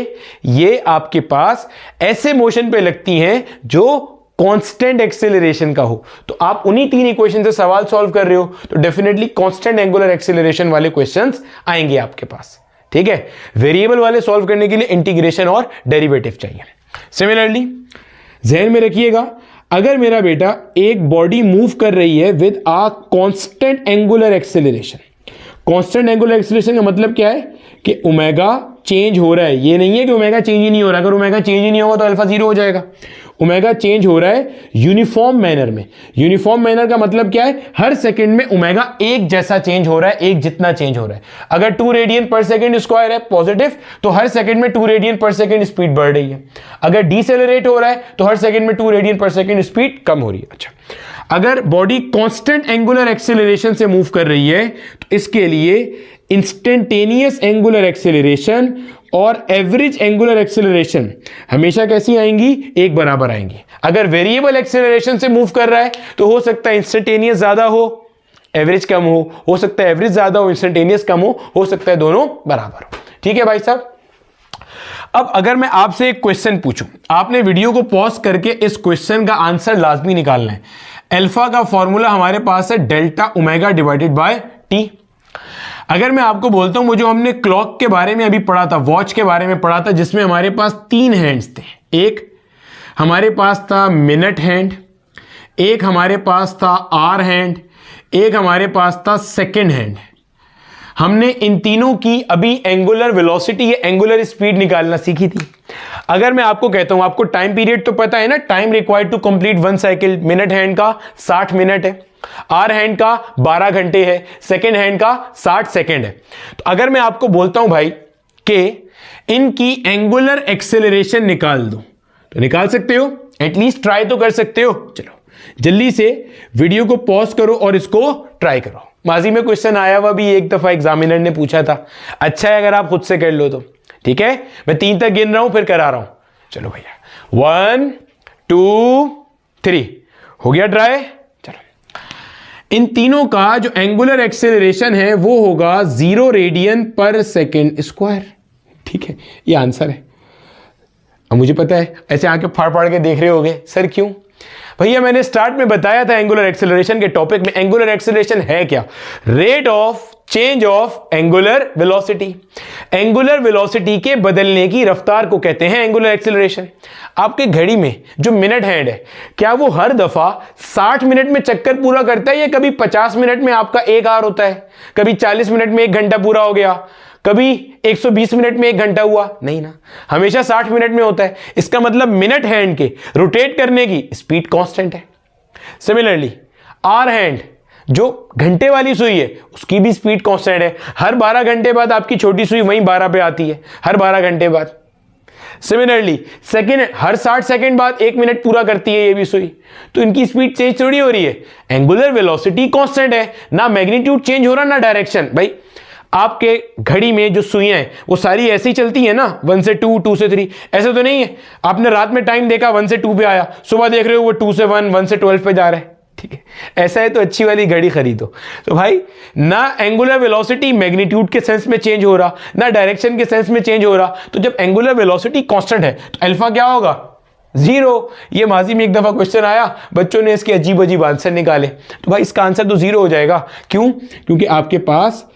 ये आपके पास ऐसे मोशन पे लगती हैं जो कांस्टेंट एक्सीलरेशन का हो। तो आप उन्हीं 3 इक्वेशन से सवाल सॉल्व कर रहे हो, तो डेफिनेटली कांस्टेंट एंगुलर एक्सीलरेशन वाले क्वेश्चंस आएंगे आपके पास। ठीक है, वेरिएबल वाले सॉल्व करने के लिए इंटीग्रेशन और डेरिवेटिव चाहिए। सिमिलरली ध्यान में रखिएगा, अगर मेरा बेटा एक बॉडी मूव कर रही है with a constant angular acceleration, constant angular acceleration का मतलब क्या है कि ओमेगा चेंज हो रहा है, ये नहीं है कि ओमेगा चेंज ही नहीं हो रहा। अगर ओमेगा चेंज ही नहीं होगा तो अल्फा 0 हो जाएगा। ओमेगा चेंज हो रहा है यूनिफॉर्म मैनर में। यूनिफॉर्म मैनर का मतलब क्या है, हर सेकंड में ओमेगा एक जैसा चेंज हो रहा है, एक जितना चेंज हो रहा है। अगर 2 रेडियन पर सेकंड स्क्वायर है पॉजिटिव, तो हर सेकंड में 2 रेडियन पर सेकंड स्पीड बढ़ रही है। अगर डिसेलरेट हो रहा है तो हर सेकंड में 2 रेडियन पर सेकंड स्पीड कम हो रही है। अच्छा, अगर बॉडी कांस्टेंट एंगुलर एक्सीलरेशन से मूव कर रही है तो इसके लिए इंस्टेंटेनियस एंगुलर एक्सीलरेशन और एवरेज एंगुलर एक्सीलरेशन हमेशा कैसी आएंगी, एक बराबर आएंगी। अगर वेरिएबल एक्सीलरेशन से मूव कर रहा है तो हो सकता है इंस्टेंटेनियस ज्यादा हो, एवरेज कम हो सकता है एवरेज ज्यादा हो, इंस्टेंटेनियस कम हो सकता है दोनों बराबर हो। ठीक है भाई साहब, अब अगर मैं आपसे एक क्वेश्चन पूछूं, आपने वीडियो को पॉज करके इस क्वेश्चन का आंसर लाजमी निकालना है। अल्फा का फॉर्मूला हमारे पास है delta omega divided by T. अगर मैं आपको बोलता हूं वो जो हमने क्लॉक के बारे में अभी पढ़ा था, वॉच के बारे में पढ़ा था, जिसमें हमारे पास 3 हैंड्स थे, एक हमारे पास था मिनट हैंड, एक हमारे पास था आवर हैंड, एक हमारे पास था सेकेंड हैंड। हमने इन तीनों की अभी एंगुलर वेलोसिटी या एंगुलर स्पीड निकालना सीखी थी। अगर मैं आपको कहता हूं, आपको टाइम पीरियड तो पता है ना, time required to complete 1 cycle, minute hand का 60 मिनट है, आवर हैंड का 12 घंटे है, सेकेंड हैंड का 60 सेकेंड है। तो अगर मैं आपको बोलता हूं भाई कि इनकी एंगुलर एक्सेलरेशन निकाल दो, तो निकाल सकते हो, एटलीस्ट ट्राई तो कर सकते हो। चलो जल्दी से वीडियो को पॉज करो और इसको ट्राई करो। माजी में क्वेश्चन आया हुआ भी एक दफा एग्जामिनर ने पूछा था, अच्छा है अगर आप खुद से कर लो तो। ठीक है, मैं 3 तक गिन रहा हूं फिर करा रहा हूं। चलो भैया 1 2 3 हो गया ट्राई। चलो इन तीनों का जो एंगुलर एक्सेलरेशन है वो होगा 0 रेडियन पर सेकेंड स्क्वायर। ठीक है, ये आंसर है। अब मुझे पता है ऐसे आके फाड़ के देख रहे होगे सर क्यों भैया, मैंने स्टार्ट में बताया था एंगुलर एक्सेलरेशन के टॉपिक में। एंगुलर एक्सेलरेशन है क्या? Rate of change of angular velocity. Angular velocity के बदलने की रफ्तार को कहते हैं एंगुलर एक्सेलरेशन। आपके घड़ी में जो मिनट हैंड है, क्या वो हर दफा 60 मिनट में चक्कर पूरा करता है या कभी 50 मिनट में आपका 1 आवर होता है, कभी 40 मिनट में 1 घंटा पूरा हो गया, कभी 120 मिनट में 1 घंटा हुआ? नहीं ना, हमेशा 60 मिनट में होता है। इसका मतलब मिनट हैंड के रोटेट करने की स्पीड कांस्टेंट है। सिमिलरली आवर हैंड जो घंटे वाली सुई है उसकी भी स्पीड कांस्टेंट है। हर 12 घंटे बाद आपकी छोटी सुई वहीं 12 पे आती है, हर 12 घंटे बाद। सिमिलरली सेकेंड हर 60 सेकेंड बाद 1 मिनट पूरा करती है ये भी सुई, तो इनकी स्पीड चेंज थोड़ी हो रही है। एंगुलर वेलोसिटी कांस्टेंट है, ना मैग्नीट्यूड चेंज हो रहा ना डायरेक्शन। भाई आपके घड़ी में जो सुइयां हैं वो सारी ऐसे ही चलती है ना, 1 से 2, 2 से 3। ऐसे तो नहीं है आपने रात में टाइम देखा 1 से 2 पे आया, सुबह देख रहे हो वो 2 से 1, 1 से 12 पे जा रहा है। ठीक है, ऐसा है तो अच्छी वाली घड़ी खरीदो। तो भाई ना एंगुलर वेलोसिटी मैग्नीट्यूड के सेंस में चेंज हो रहा ना डायरेक्शन के सेंस में चेंज हो रहा, तो जब एंगुलर वेलोसिटी कांस्टेंट है तो अल्फा क्या होगा? 0। ये माजी में एक दफा क्वेश्चन आया, बच्चों ने इसके अजीब अजीब आंसर निकाले, तो भाई इसका आंसर तो 0 हो जाएगा। क्यों? क्योंकि आपके पास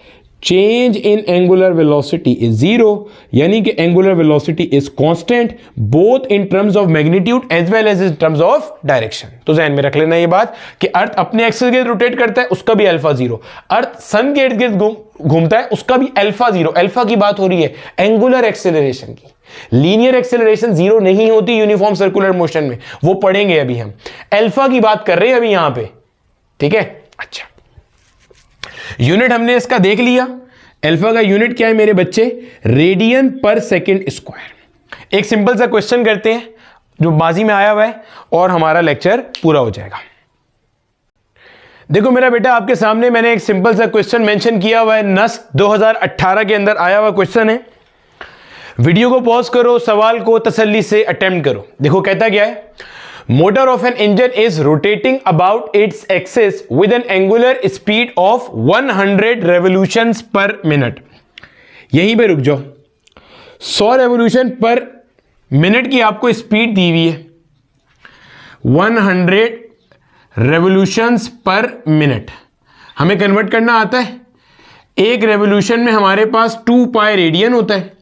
change in angular velocity is 0, यानी कि angular velocity is constant both in terms of magnitude as well as in terms of direction. तो ध्यान में रख लेना ये बात कि अर्थ अपने एक्सिस के रोटेट करता है, उसका भी अल्फा 0। अर्थ सन के इर्द गिर्द घूमता है, उसका भी अल्फा 0। अल्फा की बात हो रही है एंगुलर एक्सेलरेशन की। लीनियर एक्सेलरेशन 0 नहीं होती यूनिफॉर्म सर्कुलर मोशन में, वो पढ़ेंगे अभी हम। अल्फा की बात कर रहे हैं अभी यहां पे। ठीक है, अच्छा यूनिट हमने इसका देख लिया। अल्फा का यूनिट क्या है मेरे बच्चे? Radian per second square. एक सिंपल सा क्वेश्चन करते हैं जो माजी में आया हुआ है और हमारा लेक्चर पूरा हो जाएगा। देखो मेरा बेटा, आपके सामने मैंने एक सिंपल सा क्वेश्चन मेंशन किया हुआ है, नस्क 2018 के अंदर आया हुआ क्वेश्चन है। वीडियो को पॉज करो, सवाल को तसल्ली से अटेम्प्ट करो। देखो कहता क्या है, motor of an engine is rotating about its axis with an angular speed of 100 revolutions per minute. यहीं पे रुक जाओ। 100 रेवोल्यूशन पर मिनट की आपको स्पीड दी हुई है, 100 रेवोल्यूशंस पर मिनट। हमें कन्वर्ट करना आता है। एक रेवोल्यूशन में हमारे पास 2 पाई रेडियन होता है,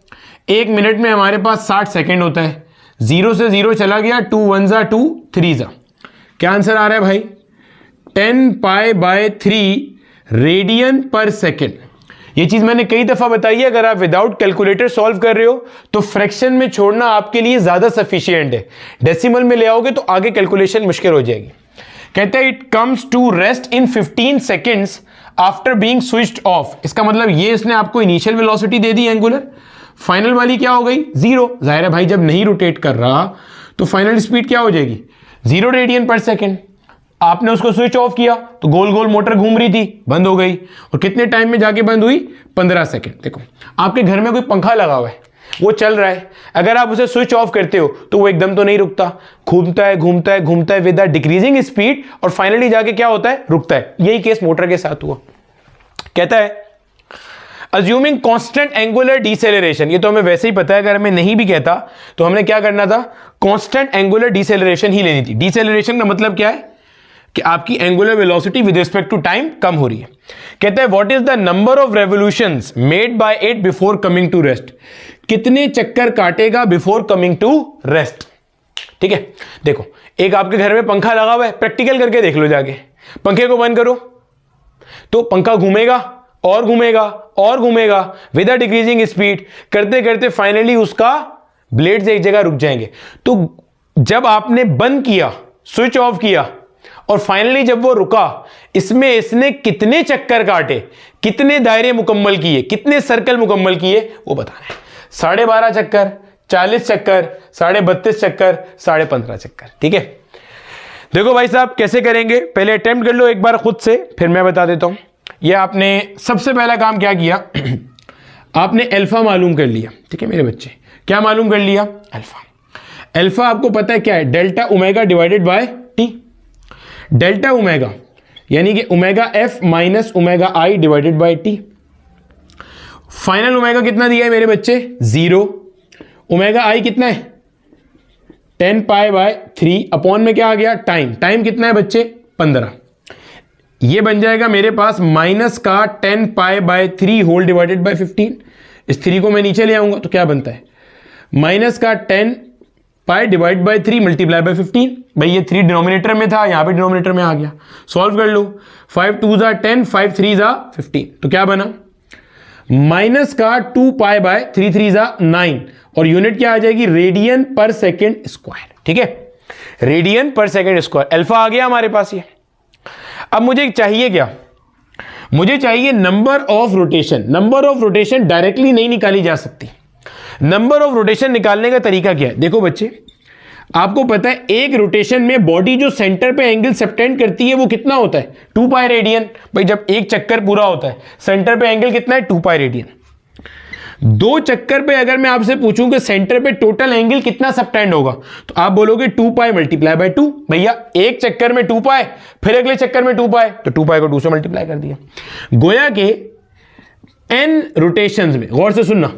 1 मिनट में हमारे पास 60 सेकेंड होता है। 0 से 0 चला गया, 2 1 जा 2 3 जा। क्या आंसर आ रहा है भाई? 10 pi by 3 radian per second. ये चीज मैंने कई दफा बताई है, अगर आप विदाउट कैलकुलेटर सॉल्व कर रहे हो तो फ्रैक्शन में छोड़ना आपके लिए ज्यादा सफिशिएंट है। डेसिमल में ले आओगे तो आगे कैलकुलेशन मुश्किल हो जाएगी। कहते हैं it comes to rest in 15 seconds after being switched off. इसका मतलब ये इसने आपको इनिशियल वेलोसिटी दे दी एंगुलर, फाइनल वाली क्या हो गई? 0। जाहिर है भाई जब नहीं रोटेट कर रहा तो फाइनल स्पीड क्या हो जाएगी? 0 रेडियन पर सेकेंड। आपने उसको स्विच ऑफ किया तो गोल गोल मोटर घूम रही थी, बंद हो गई। और कितने टाइम में जाके बंद हुई? 15 सेकेंड। देखो आपके घर में कोई पंखा लगा हुआ है, वो चल रहा है, अगर आप उसे स्विच ऑफ करते हो तो वो एकदम तो नहीं रुकता, घूमता है घूमता है घूमता है विद अ डिक्रीजिंग स्पीड, और फाइनली जाके क्या होता है? रुकता है। यही केस मोटर के साथ हुआ। कहता है अज्यूमिंग कांस्टेंट एंगुलर डिसेलरेशन। ये तो हमें वैसे ही पता है, अगर हमें नहीं भी कहता तो हमने क्या करना था? कांस्टेंट एंगुलर डिसेलरेशन ही लेनी थी। डिसेलरेशन का मतलब क्या है? कि आपकी angular velocity with respect to time कम हो रही है। कहता है what is the number of revolutions made by it before coming to rest. कितने चक्कर काटेगा बिफोर कमिंग टू रेस्ट। ठीक है, देखो एक आपके घर में पंखा लगा हुआ है, प्रैक्टिकल करके देख लो जाके। पंखे को बंद करो तो पंखा घूमेगा और घूमेगा और घूमेगा विद अ डिक्रीजिंग स्पीड, करते करते फाइनली उसका ब्लेड्स एक जगह रुक जाएंगे। तो जब आपने बंद किया, स्विच ऑफ किया, और फाइनली जब वो रुका, इसमें इसने कितने चक्कर काटे, कितने दायरे मुकम्मल किए, कितने सर्कल मुकम्मल किए, वो बताना है। 12.5 चक्कर, 40 चक्कर, 32.5 चक्कर, 15.5 चक्कर। ठीक है, देखो भाई साहब कैसे करेंगे, पहले अटेम्प्ट कर लो एक बार खुद से, फिर मैं बता देता हूं। ये आपने सबसे पहला काम क्या किया, आपने अल्फा मालूम कर लिया, ठीक है मेरे बच्चे, क्या मालूम कर लिया? अल्फा। अल्फा आपको पता है क्या है? Delta omega divided by T. Delta omega यानी कि omega F minus omega I divided by T. Final omega कितना दिया है मेरे बच्चे? 0। ओमेगा आई कितना है? 10 पाई बाय 3 अपॉन में क्या आ गया? टाइम। टाइम कितना है बच्चे? 15। ये बन जाएगा मेरे पास माइनस का 10 pi by 3 whole divided by 15। इस 3 को मैं नीचे ले आऊंगा तो क्या बनता है? माइनस का 10 pi divide by 3 multiply by 15। भाई ये 3 डिनोमिनेटर में था, यहां पे डिनोमिनेटर में आ गया। सॉल्व कर लो। 5 2 जा 10, 5 3 जा 15, तो क्या बना? माइनस का 2 पाई बाय 3 3 जा 9 और यूनिट क्या आ जाएगी? Radian per second square. ठीक है, radian per second square. Alpha आ गया हमारे पास ये। अब मुझे चाहिए क्या? मुझे चाहिए number of rotation. Number of rotation directly नहीं निकाली जा सकती। नंबर ऑफ रोटेशन निकालने का तरीका क्या है? देखो बच्चे, आपको पता है एक रोटेशन में बॉडी जो सेंटर पे एंगल सबटेंड करती है वो कितना होता है? 2 पाई रेडियन। भाई जब एक चक्कर पूरा होता है सेंटर पे एंगल कितना है? 2 पाई रेडियन। 2 चक्कर पे अगर मैं आपसे पूछूं कि सेंटर पे टोटल एंगल कितना सबटेंड होगा तो आप बोलोगे 2 पाई मल्टीप्लाई बाय 2। भैया एक चक्कर में 2 पाई, फिर अगले चक्कर में 2 पाई, तो 2 पाई को 2 से मल्टीप्लाई कर दिया। गोया के n रोटेशंस में, गौर से सुनना,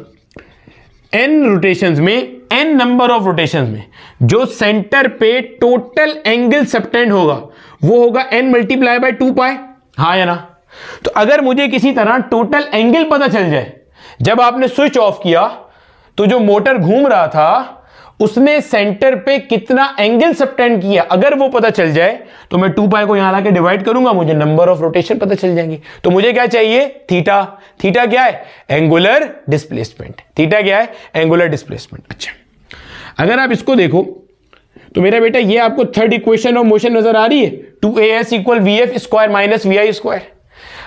n रोटेशंस में, n नंबर ऑफ रोटेशंस में जो सेंटर पे टोटल एंगल सबटेंड होगा वो होगा n मल्टीप्लाई बाय 2 पाई। हाँ या ना? तो अगर मुझे किसी तरह टोटल एंगल पता चल जाए, जब आपने स्विच ऑफ किया तो जो मोटर घूम रहा था उसने सेंटर पे कितना एंगल सबटेंड किया, अगर वो पता चल जाए तो मैं 2 पाई को यहां लाके डिवाइड करूंगा, मुझे नंबर ऑफ रोटेशन पता चल जाएंगे। तो मुझे क्या चाहिए? थीटा। थीटा क्या है? Angular displacement. थीटा क्या है? Angular displacement. अच्छा, अगर आप इसको देखो तो मेरा बेटा ये आपको थर्ड इक्वेशन ऑफ मोशन नजर आ रही है, 2as equal vf square minus vi square.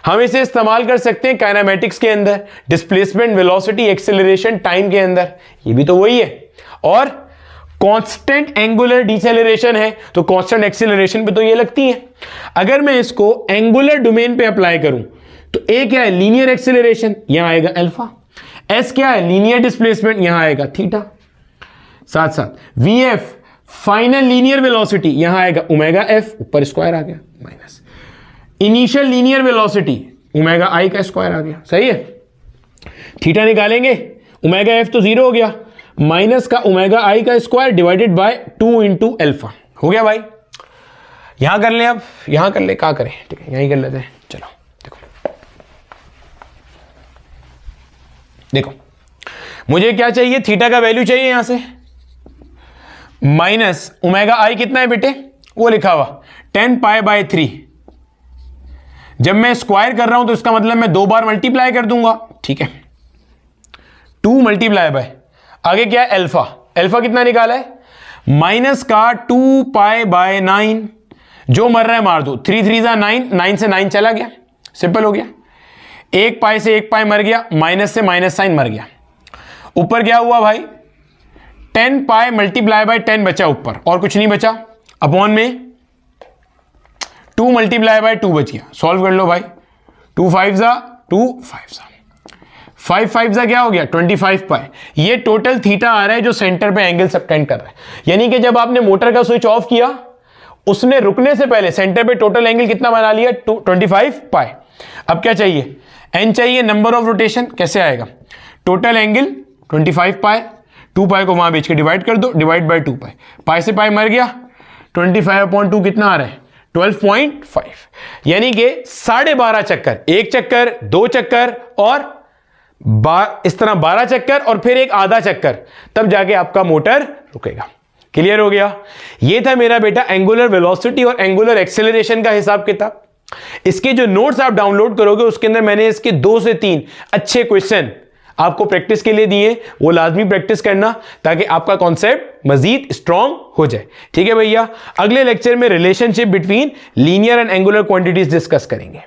हम इसे इस्तेमाल कर सकते हैं काइनेमेटिक्स के अंदर, डिस्प्लेसमेंट, वेलोसिटी, एक्सेलरेशन, टाइम के अंदर। ये भी तो वही है। और कांस्टेंट एंगुलर डिसेलरेशन है तो कांस्टेंट एक्सेलरेशन पे तो ये लगती है। अगर मैं इसको एंगुलर डोमेन पे अप्लाई करूं तो ए क्या है? लीनियर एक्सेलरेशन, यहां आएगा अल्फा। एस क्या है? लीनियर डिस्प्लेसमेंट, यहां आएगा थीटा। साथ साथ vf फाइनल लीनियर वेलोसिटी, यहां आएगा ओमेगा एफ, ऊपर स्क्वायर आ गया, minus initial linear velocity omega आई का स्क्वायर आ गया। सही है। थीटा निकालेंगे, ओमेगा एफ तो 0 हो गया, माइनस का ओमेगा आई का square divided by 2 into alpha. हो गया भाई? यहां कर लें, अब यहां कर ले, क्या करें? ठीक है, यहीं कर लेते हैं। चलो देखो, देखो मुझे क्या चाहिए? थीटा का वैल्यू चाहिए यहां से। माइनस ओमेगा आई कितना है बेटे? वो लिखा हुआ 10 पाई बाय 3। जब मैं स्क्वायर कर रहा हूं तो इसका मतलब मैं 2 बार मल्टीप्लाई कर दूंगा। ठीक है, 2 मल्टीप्लाई बाय, आगे क्या है? अल्फा। अल्फा कितना निकाला है? माइनस का 2 पाई बाय 9। जो मर रहा है मार दो, 3 3 जा 9, 9 से 9 चला गया, सिंपल हो गया। 1 पाई से 1 पाई मर गया, माइनस से माइनस साइन मर गया। ऊपर क्या हुआ भाई? 10 पाई मल्टीप्लाई बाय 10 बचा ऊपर, और कुछ नहीं बचा। अपॉन में 2 मल्टीप्लाई बाय 2 बच गया। सॉल्व कर लो भाई। 2 5 जा 2 5 जा 5 5 जा क्या हो गया? 25 पाई। ये टोटल थीटा आ रहा है जो सेंटर पे एंगल सबटेंड कर रहा है। यानी कि जब आपने मोटर का स्विच ऑफ किया उसने रुकने से पहले सेंटर पे टोटल एंगल कितना बना लिया? 25 पाई। अब क्या चाहिए? n चाहिए, नंबर ऑफ रोटेशन। कैसे आएगा? टोटल एंगल 25 पाई, 2 पाई को वहां बेच के डिवाइड कर दो, डिवाइड बाय 2 पाई। पाई से पाई मर गया, 25/2 कितना आ रहा है? 12.5। यानी कि 12.5 चक्कर, एक चक्कर, 2 चक्कर और इस तरह 12 चक्कर और फिर एक आधा चक्कर, तब जाके आपका मोटर रुकेगा। क्लियर हो गया? ये था मेरा बेटा एंगुलर वेलोसिटी और एंगुलर एक्सेलरेशन का हिसाब किताब। इसके जो नोट्स आप डाउनलोड करोगे उसके अंदर मैंने इसके 2 से 3 अच्छे क्वेश्चन आपको प्रैक्टिस के लिए दिए, वो लाजमी प्रैक्टिस करना ताकि आपका कॉन्सेप्ट मजीद स्ट्रांग हो जाए। ठीक है भैया, अगले लेक्चर में relationship between linear and angular quantities discuss करेंगे।